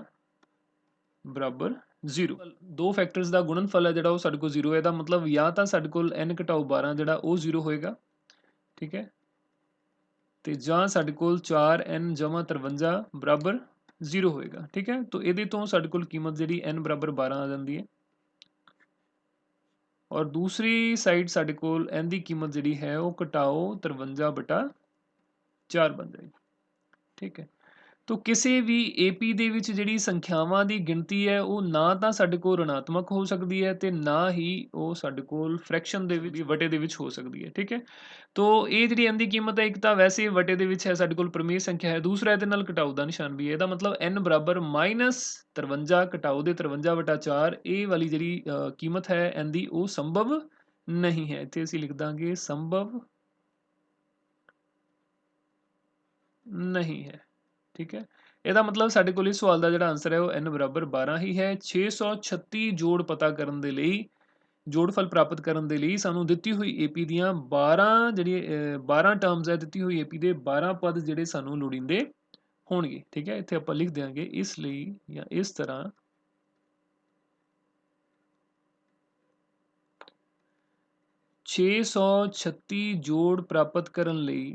ਬਰਾਬਰ 0। ਦੋ ਫੈਕਟਰਸ ਦਾ ਗੁਣਨਫਲ ਹੈ ਜਿਹੜਾ ਉਹ ਸਾਡੇ ਕੋਲ 0 ਹੈ। ਇਹਦਾ ਮਤਲਬ ਜਾਂ ਤਾਂ ਸਾਡੇ ਕੋਲ n ਘਟਾਓ 12 ਜਿਹੜਾ ਉਹ 0 ਹੋਏਗਾ, ਠੀਕ ਹੈ, ਤੇ ਜਾਂ ਸਾਡੇ ਕੋਲ 4n ਜਮਾ 53 ਬਰਾਬਰ 0 ਹੋਏਗਾ। ਠੀਕ ਹੈ, ਤਾਂ ਇਹਦੇ ਤੋਂ ਸਾਡੇ ਕੋਲ ਕੀਮਤ ਜਿਹੜੀ n ਬਰਾਬਰ 12 ਆ ਜਾਂਦੀ ਹੈ ਔਰ ਦੂਸਰੀ ਸਾਈਡ ਸਾਡੇ ਕੋਲ n ਦੀ ਕੀਮਤ ਜਿਹੜੀ ਹੈ ਉਹ ਘਟਾਓ 53 ਬਟਾ 4 ਬਣ ਜਾਏਗੀ। ਠੀਕ ਹੈ, तो किसी भी AP ਦੇ ਵਿੱਚ ਜਿਹੜੀ ਸੰਖਿਆਵਾਂ ਦੀ ਗਿਣਤੀ ਹੈ ਉਹ ਨਾ ਤਾਂ ਸਾਡੇ ਕੋਲ ಋਣਾਤਮਕ ਹੋ ਸਕਦੀ ਹੈ ਤੇ ਨਾ ਹੀ ਉਹ ਸਾਡੇ ਕੋਲ ਫ੍ਰੈਕਸ਼ਨ ਦੇ ਵਿੱਚ, ਵਟੇ ਦੇ ਵਿੱਚ ਹੋ ਸਕਦੀ ਹੈ। ਠੀਕ ਹੈ, तो ਇਹ ਜਿਹੜੀ n ਦੀ ਕੀਮਤ ਹੈ, ਇੱਕ ਤਾਂ ਵੈਸੇ ਵਟੇ ਦੇ ਵਿੱਚ ਹੈ, ਸਾਡੇ ਕੋਲ ਪ੍ਰਮੇਯ ਸੰਖਿਆ ਹੈ, ਦੂਸਰਾ ਇਹਦੇ ਨਾਲ ਘਟਾਓ ਦਾ ਨਿਸ਼ਾਨ ਵੀ ਹੈ। ਇਹਦਾ ਮਤਲਬ n ਬਰਾਬਰ -53 ਘਟਾਓ ਦੇ 53 ਬਟਾ 4 ਇਹ ਵਾਲੀ ਜਿਹੜੀ ਕੀਮਤ ਹੈ n ਦੀ ਉਹ ਸੰਭਵ ਨਹੀਂ ਹੈ। ਇੱਥੇ ਅਸੀਂ ਲਿਖ ਦਾਂਗੇ ਸੰਭਵ ਨਹੀਂ ਹੈ। ਠੀਕ ਹੈ, ਇਹਦਾ ਮਤਲਬ ਸਾਡੇ ਕੋਲ ਇਸ ਸਵਾਲ ਦਾ ਜਿਹੜਾ ਆਨਸਰ ਹੈ ਉਹ n ਬਰਾਬਰ 12 ਹੀ ਹੈ। 636 ਜੋੜ ਪਤਾ ਕਰਨ ਦੇ ਲਈ, ਜੋੜਫਲ ਪ੍ਰਾਪਤ ਕਰਨ ਦੇ ਲਈ ਸਾਨੂੰ ਦਿੱਤੀ ਹੋਈ AP ਦੀਆਂ 12 ਜਿਹੜੀ 12 ਟਰਮਸ ਹੈ, ਦਿੱਤੀ ਹੋਈ AP ਦੇ 12 ਪਦ ਜਿਹੜੇ ਸਾਨੂੰ ਲੋੜੀਂਦੇ ਹੋਣਗੇ। ਠੀਕ ਹੈ, ਇੱਥੇ ਆਪਾਂ ਲਿਖ ਦਿਆਂਗੇ ਇਸ ਲਈ ਜਾਂ ਇਸ ਤਰ੍ਹਾਂ 636 ਜੋੜ ਪ੍ਰਾਪਤ ਕਰਨ ਲਈ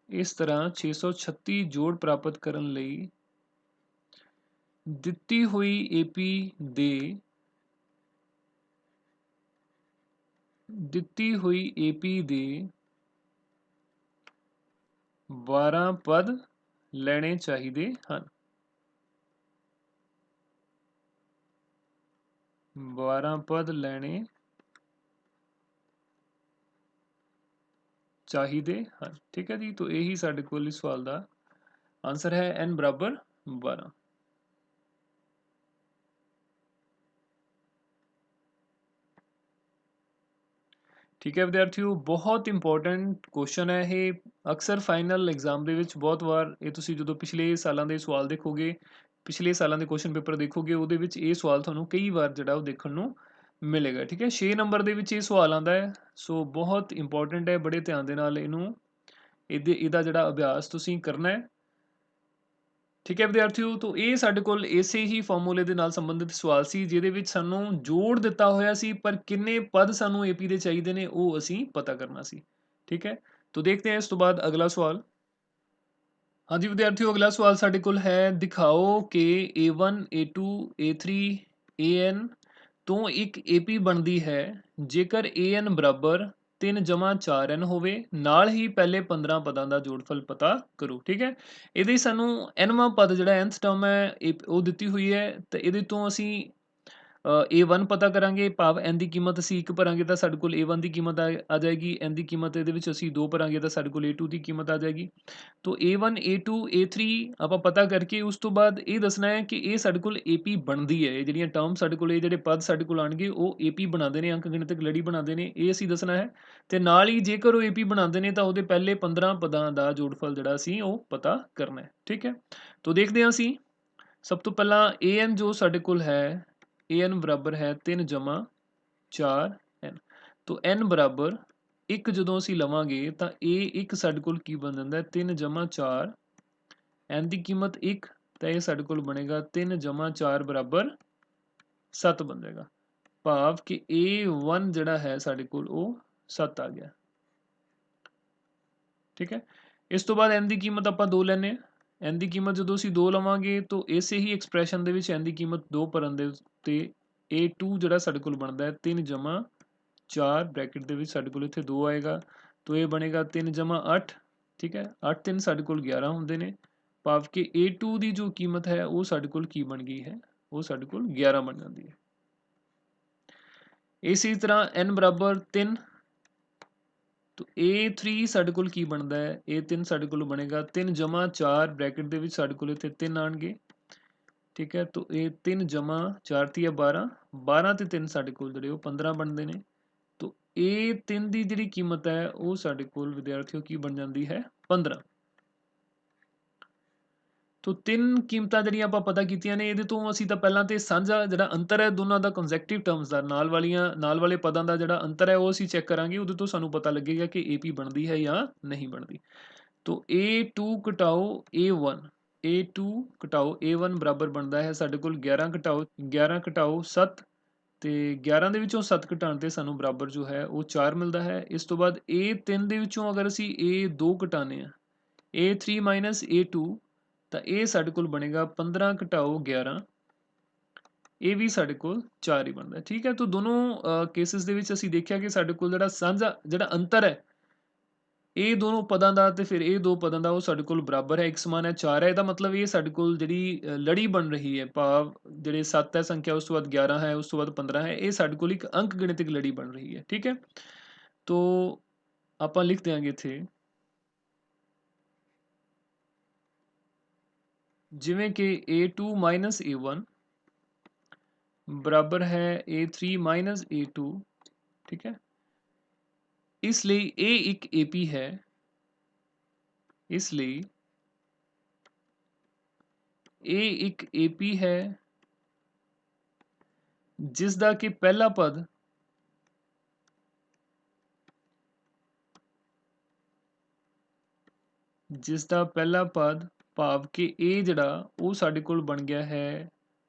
ਇਸ ਤਰ੍ਹਾਂ 636 ਜੋੜ ਪ੍ਰਾਪਤ ਕਰਨ ਲਈ ਦਿੱਤੀ ਹੋਈ AP ਦੇ 12 ਪਦ ਲੈਣੇ ਚਾਹੀਦੇ ਹਨ। 12 ਪਦ ਲੈਣੇ ਚਾਹੀਦੇ ਹਨ। ਠੀਕ ਹੈ ਜੀ, तो ਇਹੀ ਸਾਡੇ ਕੋਲ ਇਸ ਸਵਾਲ ਦਾ ਆਨਸਰ ਹੈ n ਬਰਾਬਰ 12। ਠੀਕ ਹੈ ਵਿਦਿਆਰਥੀਓ, ਬਹੁਤ ਇੰਪੋਰਟੈਂਟ ਕੁਐਸਚਨ ਹੈ ਇਹ। ਅਕਸਰ ਫਾਈਨਲ ਐਗਜ਼ਾਮ ਦੇ ਵਿੱਚ ਬਹੁਤ ਵਾਰ ਇਹ ਤੁਸੀਂ ਜਦੋਂ ਪਿਛਲੇ ਸਾਲਾਂ ਦੇ ਸਵਾਲ ਦੇਖੋਗੇ, ਪਿਛਲੇ ਸਾਲਾਂ ਦੇ ਕੁਐਸਚਨ ਪੇਪਰ ਦੇਖੋਗੇ, ਉਹਦੇ ਵਿੱਚ ਇਹ ਸਵਾਲ ਤੁਹਾਨੂੰ ਕਈ ਵਾਰ ਜਿਹੜਾ ਉਹ ਦੇਖਣ ਨੂੰ ਮਿਲੇਗਾ। ਠੀਕ ਹੈ, 6 ਨੰਬਰ ਦੇ ਵਿੱਚ ਇਹ ਸਵਾਲ ਆਉਂਦਾ ਹੈ, ਸੋ ਬਹੁਤ ਇੰਪੋਰਟੈਂਟ ਹੈ। ਬੜੇ ਧਿਆਨ ਦੇ ਨਾਲ ਇਹਦਾ ਜਿਹੜਾ ਅਭਿਆਸ ਤੁਸੀਂ ਕਰਨਾ ਹੈ। ਠੀਕ ਹੈ ਵਿਦਿਆਰਥੀਓ, तो ਇਹ ਸਾਡੇ ਕੋਲ ਇਸੇ ਹੀ ਫਾਰਮੂਲੇ ਦੇ ਨਾਲ ਸੰਬੰਧਿਤ ਸਵਾਲ ਸੀ, ਜਿਹਦੇ ਵਿੱਚ ਸਾਨੂੰ ਜੋੜ ਦਿੱਤਾ ਹੋਇਆ ਸੀ, ਪਰ ਕਿੰਨੇ ਪਦ ਸਾਨੂੰ AP ਦੇ ਚਾਹੀਦੇ ਨੇ ਉਹ ਅਸੀਂ ਪਤਾ ਕਰਨਾ ਸੀ। ਠੀਕ ਹੈ, तो देखते हैं इस तो बाद अगला सवाल। हाँ जी विद्यार्थियों, अगला सवाल ਸਾਡੇ ਕੋਲ ਹੈ, ਦਿਖਾਓ ਕਿ A1 A2 A3 AN ਤੋਂ ਇੱਕ AP ਬਣਦੀ ਹੈ ਜੇਕਰ AN ਬਰਾਬਰ 3 ਜਮਾ 4n ਹੋਵੇ, ਨਾਲ ਹੀ ਪਹਿਲੇ 15 ਪਦਾਂ ਦਾ ਜੋੜਫਲ ਪਤਾ ਕਰੋ। ਠੀਕ ਹੈ, ਇਹਦੇ ਸਾਨੂੰ nਵਾਂ ਪਦ ਜਿਹੜਾ nth ਟਰਮ ਹੈ ਉਹ ਦਿੱਤੀ ਹੋਈ ਹੈ, ਤੇ ਇਹਦੇ ਤੋਂ ਅਸੀਂ A1 ਪਤਾ ਕਰਾਂਗੇ, ਭਾਵ n ਦੀ ਕੀਮਤ ਅਸੀਂ 1 ਭਰਾਂਗੇ ਤਾਂ ਸਾਡੇ ਕੋਲ A1 ਦੀ ਕੀਮਤ ਆ ਜਾਏਗੀ। n ਦੀ ਕੀਮਤ ਇਹਦੇ ਵਿੱਚ ਅਸੀਂ 2 ਭਰਾਂਗੇ ਤਾਂ ਸਾਡੇ ਕੋਲ A2 ਦੀ ਕੀਮਤ ਆ ਜਾਏਗੀ। ਤੋ A1, A2, A3 ਆਪਾਂ ਪਤਾ ਕਰਕੇ ਉਸ ਤੋਂ ਬਾਅਦ ਇਹ ਦੱਸਣਾ ਹੈ ਕਿ ਇਹ ਸਾਡੇ ਕੋਲ AP ਬਣਦੀ ਹੈ। ਇਹ ਜਿਹੜੀਆਂ ਟਰਮ ਸਾਡੇ ਕੋਲ, ਇਹ ਜਿਹੜੇ ਪਦ ਸਾਡੇ ਕੋਲ ਆਉਣਗੇ ਉਹ AP ਬਣਾਉਂਦੇ ਨੇ, ਅੰਕ ਗਣਿਤਕ ਲੜੀ ਬਣਾਉਂਦੇ ਨੇ, ਇਹ ਅਸੀਂ ਦੱਸਣਾ ਹੈ। ਤੇ ਨਾਲ ਹੀ ਜੇਕਰ ਉਹ AP ਬਣਾਉਂਦੇ ਨੇ ਤਾਂ ਉਹਦੇ ਪਹਿਲੇ 15 ਪਦਾਂ ਦਾ ਜੋੜਫਲ ਜਿਹੜਾ ਅਸੀਂ ਉਹ ਪਤਾ ਕਰਨਾ ਹੈ। ਠੀਕ ਹੈ, ਤੋ ਦੇਖਦੇ ਹਾਂ ਅਸੀਂ। ਸਭ ਤੋਂ ਪਹਿਲਾਂ an ਜੋ ਸਾਡੇ ਕੋਲ ਹੈ, an ਬਰਾਬਰ ਹੈ 3 ਜਮਾ 4n। ਤੋ n ਬਰਾਬਰ 1 ਜਦੋਂ ਅਸੀਂ ਲਵਾਂਗੇ ਤਾਂ a1 ਸਾਡੇ ਕੋਲ ਕੀ ਬਣ ਜਾਂਦਾ ਹੈ, 3 ਜਮਾ 4, n ਦੀ ਕੀਮਤ 1, ਤਾਂ ਇਹ ਸਾਡੇ ਕੋਲ ਬਣੇਗਾ 3 ਜਮਾ 4 ਬਰਾਬਰ 7 ਬਣ ਜਾਏਗਾ। ਭਾਵ ਕਿ a1 ਜਿਹੜਾ ਹੈ ਸਾਡੇ ਕੋਲ ਉਹ 7 ਆ ਗਿਆ। ਠੀਕ ਹੈ, ਇਸ ਤੋਂ ਬਾਅਦ n ਦੀ ਕੀਮਤ ਆਪਾਂ 2 ਲੈਂਦੇ ਹਾਂ। n ਦੀ ਕੀਮਤ ਜਦੋਂ ਅਸੀਂ 2 ਲਵਾਂਗੇ ਤਾਂ ਇਸੇ ਹੀ ਐਕਸਪ੍ਰੈਸ਼ਨ ਦੇ ਵਿੱਚ n ਦੀ ਕੀਮਤ 2 ਭਰਨ ਦੇ ਉੱਤੇ a2 ਜਿਹੜਾ ਸਾਡੇ ਕੋਲ ਬਣਦਾ ਹੈ 3 ਜਮਾ 4 ਬ੍ਰੈਕਟ ਦੇ ਵਿੱਚ ਸਾਡੇ ਕੋਲ ਇੱਥੇ 2 ਆਏਗਾ, ਤਾਂ ਇਹ ਬਣੇਗਾ 3 ਜਮਾ 8। ਠੀਕ ਹੈ, 8 3 ਸਾਡੇ ਕੋਲ 11 ਹੁੰਦੇ ਨੇ, ਭਾਵ ਕਿ a2 ਦੀ ਜੋ ਕੀਮਤ ਹੈ ਉਹ ਸਾਡੇ ਕੋਲ ਕੀ ਬਣ ਗਈ ਹੈ, ਉਹ ਸਾਡੇ ਕੋਲ 11 ਬਣ ਜਾਂਦੀ ਹੈ। ਇਸੇ ਤਰ੍ਹਾਂ n ਬਰਾਬਰ 3, तो A3 ਸਾਡੇ ਕੋਲ ਕੀ ਬਣਦਾ ਹੈ, A3 ਸਾਡੇ ਕੋਲ ਬਣੇਗਾ 3 ਜਮਾ 4 ਬ੍ਰੈਕਟ ਦੇ ਵਿੱਚ ਸਾਡੇ ਕੋਲ ਇੱਥੇ 3 ਆਣਗੇ। ਠੀਕ ਹੈ, तो ਇਹ 3 ਜਮਾ 4 ਤੀ 12, 12 ਤੇ 3 ਸਾਡੇ ਕੋਲ ਜਿਹੜੇ ਉਹ 15 ਬਣਦੇ ਨੇ। तो A3 ਦੀ ਜਿਹੜੀ ਕੀਮਤ ਹੈ ਉਹ ਸਾਡੇ ਕੋਲ ਵਿਦਿਆਰਥੀਓ ਕੀ ਬਣ ਜਾਂਦੀ ਹੈ, 15। ਤੋ ਤਿੰਨ ਕੀਮਤਾਂ ਜਿਹੜੀਆਂ ਆਪਾਂ ਪਤਾ ਕੀਤੀਆਂ ਨੇ, ਇਹਦੇ ਤੋਂ ਅਸੀਂ ਤਾਂ ਪਹਿਲਾਂ ਤੇ ਸਾਂਝਾ ਜਿਹੜਾ ਅੰਤਰ ਹੈ ਦੋਨਾਂ ਦਾ ਕੰਜ਼ੈਕਟਿਵ ਟਰਮਸ ਦਾ, ਨਾਲ ਵਾਲੇ ਪਦਾਂ ਦਾ ਜਿਹੜਾ ਅੰਤਰ ਹੈ ਉਹ ਅਸੀਂ ਚੈੱਕ ਕਰਾਂਗੇ। ਉਹਦੇ ਤੋਂ ਸਾਨੂੰ ਪਤਾ ਲੱਗੇਗਾ ਕਿ AP ਬਣਦੀ ਹੈ ਜਾਂ ਨਹੀਂ ਬਣਦੀ। ਤੋ A2 ਘਟਾਓ A1, A2 ਘਟਾਓ A1 ਬਰਾਬਰ ਬਣਦਾ ਹੈ ਸਾਡੇ ਕੋਲ 11 ਘਟਾਓ 7, ਤੇ 11 ਦੇ ਵਿੱਚੋਂ 7 ਘਟਾਉਣ ਤੇ ਸਾਨੂੰ ਬਰਾਬਰ ਜੋ ਹੈ ਉਹ 4 ਮਿਲਦਾ ਹੈ। ਇਸ ਤੋਂ ਬਾਅਦ A3 ਦੇ ਵਿੱਚੋਂ ਅਗਰ ਅਸੀਂ A2 ਘਟਾਉਂਦੇ ਹਾਂ, A3 ਮਾਈਨਸ A2, ਤਾਂ ਇਹ ਸਾਡੇ ਕੋਲ ਬਣੇਗਾ 15 ਘਟਾਓ 11, ਇਹ ਵੀ ਸਾਡੇ ਕੋਲ 4 ਹੀ ਬਣਦਾ। ਠੀਕ ਹੈ, ਤਾਂ ਦੋਨੋਂ ਕੇਸਿਸ ਦੇ ਵਿੱਚ ਅਸੀਂ ਦੇਖਿਆ ਕਿ ਸਾਡੇ ਕੋਲ ਜਿਹੜਾ ਸਾਂਝਾ ਜਿਹੜਾ ਅੰਤਰ ਹੈ ਇਹ ਦੋਨੋਂ ਪਦਾਂ ਦਾ ਤੇ ਫਿਰ ਇਹ ਦੋ ਪਦਾਂ ਦਾ ਉਹ ਸਾਡੇ ਕੋਲ ਬਰਾਬਰ ਹੈ, ਇੱਕ ਸਮਾਨ ਹੈ, 4 ਹੈ। ਇਹਦਾ ਮਤਲਬ ਇਹ ਸਾਡੇ ਕੋਲ ਜਿਹੜੀ ਲੜੀ ਬਣ ਰਹੀ ਹੈ, ਭਾਵ ਜਿਹੜੇ 7 ਹੈ ਸੰਖਿਆ, ਉਸ ਤੋਂ ਬਾਅਦ 11 ਹੈ, ਉਸ ਤੋਂ ਬਾਅਦ 15 ਹੈ, ਇਹ ਸਾਡੇ ਕੋਲ ਇੱਕ ਅੰਕ ਗਣਿਤਕ ਲੜੀ ਬਣ ਰਹੀ ਹੈ। ਠੀਕ ਹੈ, ਤੋ ਆਪਾਂ ਲਿਖ ਦਿਆਂਗੇ ਇੱਥੇ ਜਿਵੇਂ ਕਿ A2 ਮਾਈਨਸ A1 ਬਰਾਬਰ ਹੈ A3 ਮਾਈਨਸ A2। ਠੀਕ ਹੈ, ਇਸ ਲਈ ਇਹ ਇੱਕ AP ਹੈ, ਇਸ ਲਈ ਇਹ ਇੱਕ AP ਹੈ ਜਿਸ ਦਾ ਕਿ ਪਹਿਲਾ ਪਦ ਭਾਵ ਕਿ ਇਹ ਜਿਹੜਾ ਉਹ ਸਾਡੇ ਕੋਲ ਬਣ ਗਿਆ ਹੈ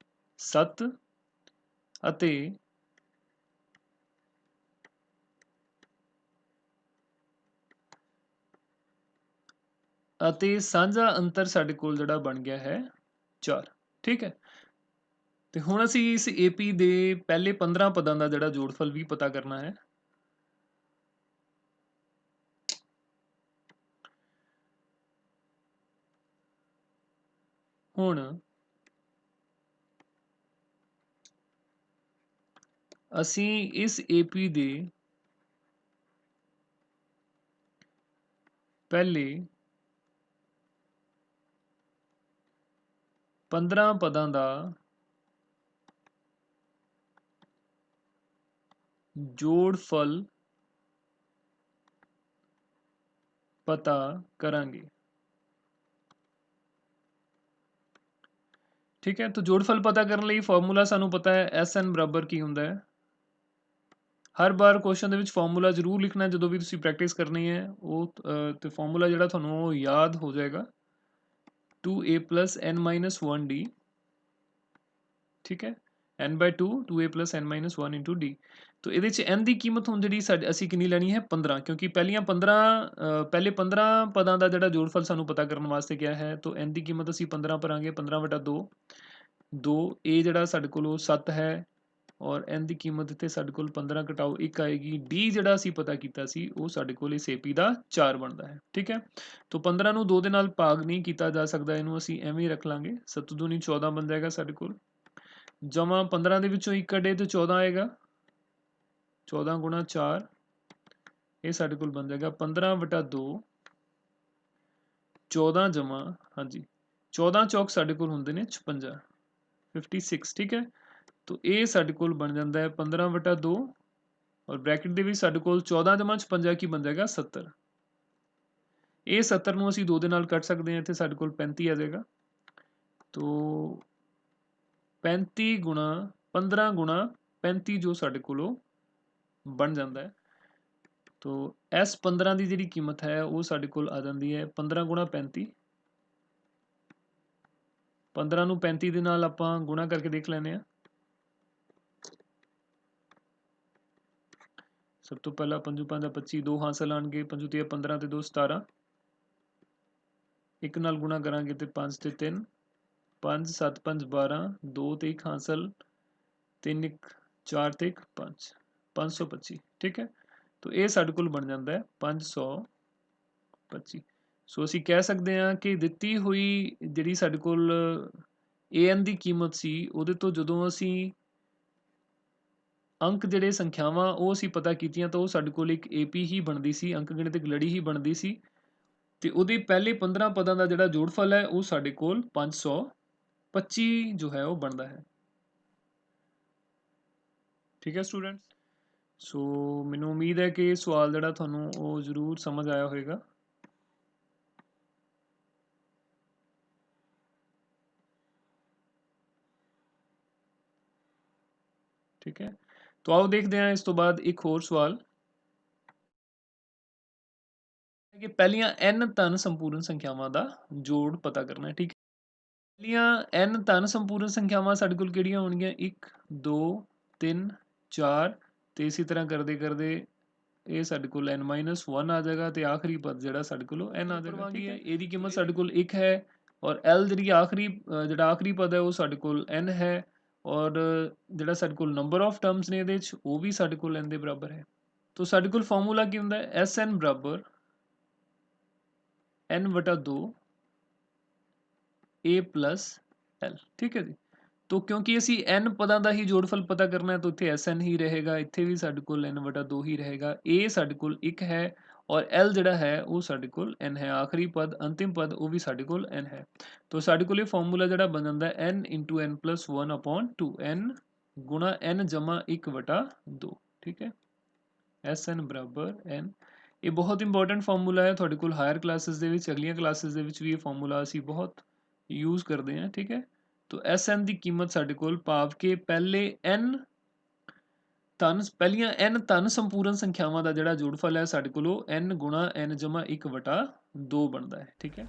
7, ਅਤੇ ਸਾਂਝਾ ਅੰਤਰ ਸਾਡੇ ਕੋਲ ਜਿਹੜਾ ਬਣ ਗਿਆ ਹੈ 4। ਠੀਕ ਹੈ, ਤੇ ਹੁਣ ਅਸੀਂ ਇਸ AP ਦੇ ਪਹਿਲੇ 15 ਪਦਾਂ ਦਾ ਜਿਹੜਾ ਜੋੜਫਲ ਵੀ ਪਤਾ ਕਰਨਾ ਹੈ। ਹੁਣ ਅਸੀਂ ਇਸ AP ਦੇ ਪਹਿਲੇ 15 ਪਦਾਂ ਦਾ ਜੋੜਫਲ ਪਤਾ ਕਰਾਂਗੇ। ਠੀਕ ਹੈ, ਤਾਂ ਜੋੜਫਲ ਪਤਾ ਕਰਨ ਲਈ ਫਾਰਮੂਲਾ ਸਾਨੂੰ ਪਤਾ ਹੈ SN ਬਰਾਬਰ ਕੀ ਹੁੰਦਾ ਹੈ। ਹਰ ਵਾਰ ਕੁਐਸਚਨ ਦੇ ਵਿੱਚ ਫਾਰਮੂਲਾ ਜ਼ਰੂਰ ਲਿਖਣਾ ਜਦੋਂ ਵੀ ਤੁਸੀਂ ਪ੍ਰੈਕਟਿਸ ਕਰਨੀ ਹੈ, ਉਹ ਤੇ ਫਾਰਮੂਲਾ ਜਿਹੜਾ ਤੁਹਾਨੂੰ ਉਹ ਯਾਦ ਹੋ ਜਾਏਗਾ, 2a plus n minus 1d। ਠੀਕ ਹੈ, n/2 2a plus n minus 1 into d। तो ਇਹਦੇ ਚ n ਦੀ ਕੀਮਤ ਹੁਣ ਜਿਹੜੀ ਅਸੀਂ ਕਿੰਨੀ ਲੈਣੀ ਹੈ, 15, ਕਿਉਂਕਿ ਪਹਿਲੇ 15 ਪਦਾਂ ਦਾ ਜਿਹੜਾ ਜੋੜਫਲ ਸਾਨੂੰ ਪਤਾ ਕਰਨ ਵਾਸਤੇ ਕਿਹਾ ਹੈ। ਤਾਂ n ਦੀ ਕੀਮਤ ਅਸੀਂ 15 ਭਰਾਂਗੇ, 15/2, 2 a ਜਿਹੜਾ ਸਾਡੇ ਕੋਲ ਉਹ 7 ਹੈ, ਔਰ n ਦੀ ਕੀਮਤ ਇੱਥੇ ਸਾਡੇ ਕੋਲ 15 ਘਟਾਓ 1 ਆਏਗੀ। d ਜਿਹੜਾ ਅਸੀਂ ਪਤਾ ਕੀਤਾ ਸੀ ਉਹ ਸਾਡੇ ਕੋਲ ਇਸ AP ਦਾ 4 ਬਣਦਾ ਹੈ। ਠੀਕ ਹੈ, ਤਾਂ 15 ਨੂੰ 2 ਦੇ ਨਾਲ ਭਾਗ ਨਹੀਂ ਕੀਤਾ ਜਾ ਸਕਦਾ, ਇਹਨੂੰ ਅਸੀਂ ਐਵੇਂ ਹੀ ਰੱਖ ਲਾਂਗੇ, 7 ਦੂਣੀ 14 ਬਣ ਜਾਏਗਾ ਸਾਡੇ ਕੋਲ। ਜਮਾ 15 ਦੇ ਵਿੱਚੋਂ 1 ਕੱਢੇ ਤੇ 14 ਆਏਗਾ। 14 ਗੁਣਾ 4 ਇਹ ਸਾਡੇ ਕੋਲ ਬਣ ਜਾਏਗਾ 15/2। 14 ਜਮਾ ਹਾਂਜੀ 14 ਚੌਕ ਸਾਡੇ ਕੋਲ ਹੁੰਦੇ ਨੇ 56 56 ਠੀਕ ਹੈ। तो ਇਹ ਸਾਡੇ ਕੋਲ ਬਣ ਜਾਂਦਾ ਹੈ 15/2 ਔਰ ਬ੍ਰੈਕਟ ਦੇ ਵਿੱਚ ਸਾਡੇ ਕੋਲ 14 ਜਮਾ 56 ਕੀ ਬਣ ਜਾਏਗਾ 70। ਇਹ 70 ਨੂੰ ਅਸੀਂ 2 ਦੇ ਨਾਲ ਕੱਟ ਸਕਦੇ ਹਾਂ, ਇੱਥੇ ਸਾਡੇ ਕੋਲ 35 ਆ ਜਾਏਗਾ। तो 35 ਗੁਣਾ 15 ਗੁਣਾ 35 ਜੋ ਸਾਡੇ ਕੋਲ ਬਣ ਜਾਂਦਾ ਹੈ। तो ਇਸ 15 ਦੀ ਜਿਹੜੀ ਕੀਮਤ ਹੈ ਉਹ ਸਾਡੇ ਕੋਲ ਆ ਜਾਂਦੀ ਹੈ 15 ਗੁਣਾ 35। 15 ਨੂੰ 35 ਦੇ ਨਾਲ ਆਪਾਂ ਗੁਣਾ ਕਰਕੇ ਦੇਖ ਲੈਂਦੇ ਹਾਂ। ਸਭ ਤੋਂ ਪਹਿਲਾਂ 5 5 25 2 ਹਾਸਲ ਆਣਗੇ, 5 ਤੇ 15 ਤੇ 2 17। ਇੱਕ ਨਾਲ ਗੁਣਾ ਕਰਾਂਗੇ ਤੇ 5 ਤੇ 3 5 7 5 12 2 ਤੇ 1 ਹਾਸਲ 3 1 4 ਤੇ 1 5 525 ਠੀਕ ਹੈ। तो ਇਹ ਸਾਡੇ ਕੋਲ ਬਣ ਜਾਂਦਾ ਹੈ 525। ਸੋ ਅਸੀਂ ਕਹਿ ਸਕਦੇ ਹਾਂ ਕਿ ਦਿੱਤੀ ਹੋਈ ਜਿਹੜੀ ਸਾਡੇ ਕੋਲ an ਦੀ ਕੀਮਤ ਸੀ ਉਹਦੇ ਤੋਂ ਜਦੋਂ ਅਸੀਂ ਅੰਕ ਜਿਹੜੇ ਸੰਖਿਆਵਾਂ ਉਹ ਅਸੀਂ ਪਤਾ ਕੀਤੀਆਂ ਤਾਂ ਉਹ ਸਾਡੇ ਕੋਲ ਇੱਕ AP ਹੀ ਬਣਦੀ ਸੀ, ਅੰਕ ਗਣਿਤਕ ਲੜੀ ਹੀ ਬਣਦੀ ਸੀ। ਤੇ ਉਹਦੇ ਪਹਿਲੇ 15 ਪਦਾਂ ਦਾ ਜਿਹੜਾ ਜੋੜਫਲ ਹੈ ਉਹ ਸਾਡੇ ਕੋਲ 525 ਜੋ ਹੈ ਉਹ ਬਣਦਾ ਹੈ। ਠੀਕ ਹੈ ਸਟੂਡੈਂਟਸ, ਸੋ ਮੈਨੂੰ ਉਮੀਦ ਹੈ ਕਿ ਇਹ ਸਵਾਲ ਜਿਹੜਾ ਤੁਹਾਨੂੰ ਉਹ ਜ਼ਰੂਰ ਸਮਝ ਆਇਆ ਹੋਵੇਗਾ। ਠੀਕ ਹੈ, तो आओ देखते हैं इस तो बाद एक होर सवाल कि पहलियां n धन संपूर्ण संख्यावां दा जोड़ पता करना है। ठीक है, पहलियां n धन संपूर्ण संख्यावां साडे कोल किहड़ियां होणगीਆਂ 1 2 3 4 ਤੇ इसी तरह करदे करदे ਇਹ ਸਾਡੇ ਕੋਲ n-1 ਆ ਜਾਏਗਾ ਤੇ ਆਖਰੀ ਪਦ ਜਿਹੜਾ ਸਾਡੇ ਕੋਲ n ਆ ਜਾਏਗਾ। ਠੀਕ ਹੈ, ਇਹਦੀ ਕੀਮਤ ਸਾਡੇ ਕੋਲ 1 ਹੈ ਔਰ l ਜਿਹੜੀ ਜਿਹੜਾ ਆਖਰੀ ਪਦ ਹੈ ਉਹ ਸਾਡੇ ਕੋਲ n ਹੈ ਔਰ ਜਿਹੜਾ ਸਾਡੇ ਕੋਲ ਨੰਬਰ ਆਫ ਟਰਮਸ ਨੇ ਇਹਦੇ ਵਿੱਚ ਉਹ ਵੀ ਸਾਡੇ ਕੋਲ n ਦੇ ਬਰਾਬਰ ਹੈ। तो ਸਾਡੇ ਕੋਲ ਫਾਰਮੂਲਾ ਕੀ ਹੁੰਦਾ ਹੈ Sn ਬਰਾਬਰ n/2 a plus l। ਠੀਕ ਹੈ ਜੀ, तो क्योंकि ਅਸੀਂ n ਪਦਾਂ ਦਾ ਹੀ ਜੋੜਫਲ ਪਤਾ ਕਰਨਾ ਹੈ ਤਾਂ ਇੱਥੇ Sn ਹੀ ਰਹੇਗਾ, ਇੱਥੇ ਵੀ ਸਾਡੇ ਕੋਲ n/2 ਹੀ ਰਹੇਗਾ। a ਸਾਡੇ ਕੋਲ 1 ਹੈ ਔਰ l ਜਿਹੜਾ ਹੈ ਉਹ ਸਾਡੇ ਕੋਲ n ਹੈ, ਆਖਰੀ ਪਦ ਅੰਤਿਮ ਪਦ ਉਹ ਵੀ ਸਾਡੇ ਕੋਲ n ਹੈ। तो ਸਾਡੇ ਕੋਲ ਇਹ ਫਾਰਮੂਲਾ ਜਿਹੜਾ ਬਣ ਜਾਂਦਾ ਹੈ n × n + 1/2 n ਗੁਣਾ n ਜਮਾ 1/2। ਠੀਕ ਹੈ, Sn ਬਰਾਬਰ n। ਇਹ ਬਹੁਤ ਇੰਪੋਰਟੈਂਟ ਫਾਰਮੂਲਾ ਹੈ ਤੁਹਾਡੇ ਕੋਲ ਹਾਇਰ ਕਲਾਸਿਸ ਦੇ ਵਿੱਚ, ਅਗਲੀਆਂ ਕਲਾਸਿਸ ਦੇ ਵਿੱਚ ਵੀ ਇਹ ਫਾਰਮੂਲਾ ਅਸੀਂ ਬਹੁਤ ਯੂਜ਼ ਕਰਦੇ ਹਾਂ। ਠੀਕ ਹੈ, तो Sn ਦੀ ਕੀਮਤ ਸਾਡੇ ਕੋਲ ਭਾਵ ਕਿ ਪਹਿਲੀਆਂ n ਧਨ ਸੰਪੂਰਨ ਸੰਖਿਆਵਾਂ ਦਾ ਜਿਹੜਾ ਜੋੜਫਲ ਹੈ ਸਾਡੇ ਕੋਲ ਉਹ n ਗੁਣਾ n ਜਮਾ 1/2 ਬਣਦਾ ਹੈ। ਠੀਕ ਹੈ,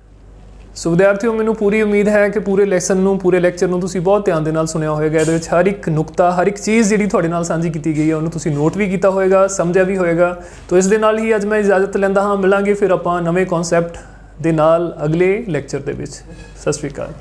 ਸੋ ਵਿਦਿਆਰਥੀਓ ਮੈਨੂੰ ਪੂਰੀ ਉਮੀਦ ਹੈ ਕਿ ਪੂਰੇ ਲੈਸਨ ਨੂੰ ਪੂਰੇ ਲੈਕਚਰ ਨੂੰ ਤੁਸੀਂ ਬਹੁਤ ਧਿਆਨ ਦੇ ਨਾਲ ਸੁਣਿਆ ਹੋਵੇਗਾ। ਇਹਦੇ ਵਿੱਚ ਹਰ ਇੱਕ ਨੁਕਤਾ ਹਰ ਇੱਕ ਚੀਜ਼ ਜਿਹੜੀ ਤੁਹਾਡੇ ਨਾਲ ਸਾਂਝੀ ਕੀਤੀ ਗਈ ਹੈ ਉਹਨੂੰ ਤੁਸੀਂ ਨੋਟ ਵੀ ਕੀਤਾ ਹੋਵੇਗਾ, ਸਮਝਿਆ ਵੀ ਹੋਵੇਗਾ। तो ਇਸ ਦੇ ਨਾਲ ਹੀ ਅੱਜ ਮੈਂ ਇਜਾਜ਼ਤ ਲੈਂਦਾ ਹਾਂ, ਮਿਲਾਂਗੇ ਫਿਰ ਆਪਾਂ ਨਵੇਂ ਕਨਸੈਪਟ ਦੇ ਨਾਲ ਅਗਲੇ ਲੈਕਚਰ ਦੇ ਵਿੱਚ। ਸਤਿ ਸ਼੍ਰੀ ਅਕਾਲ।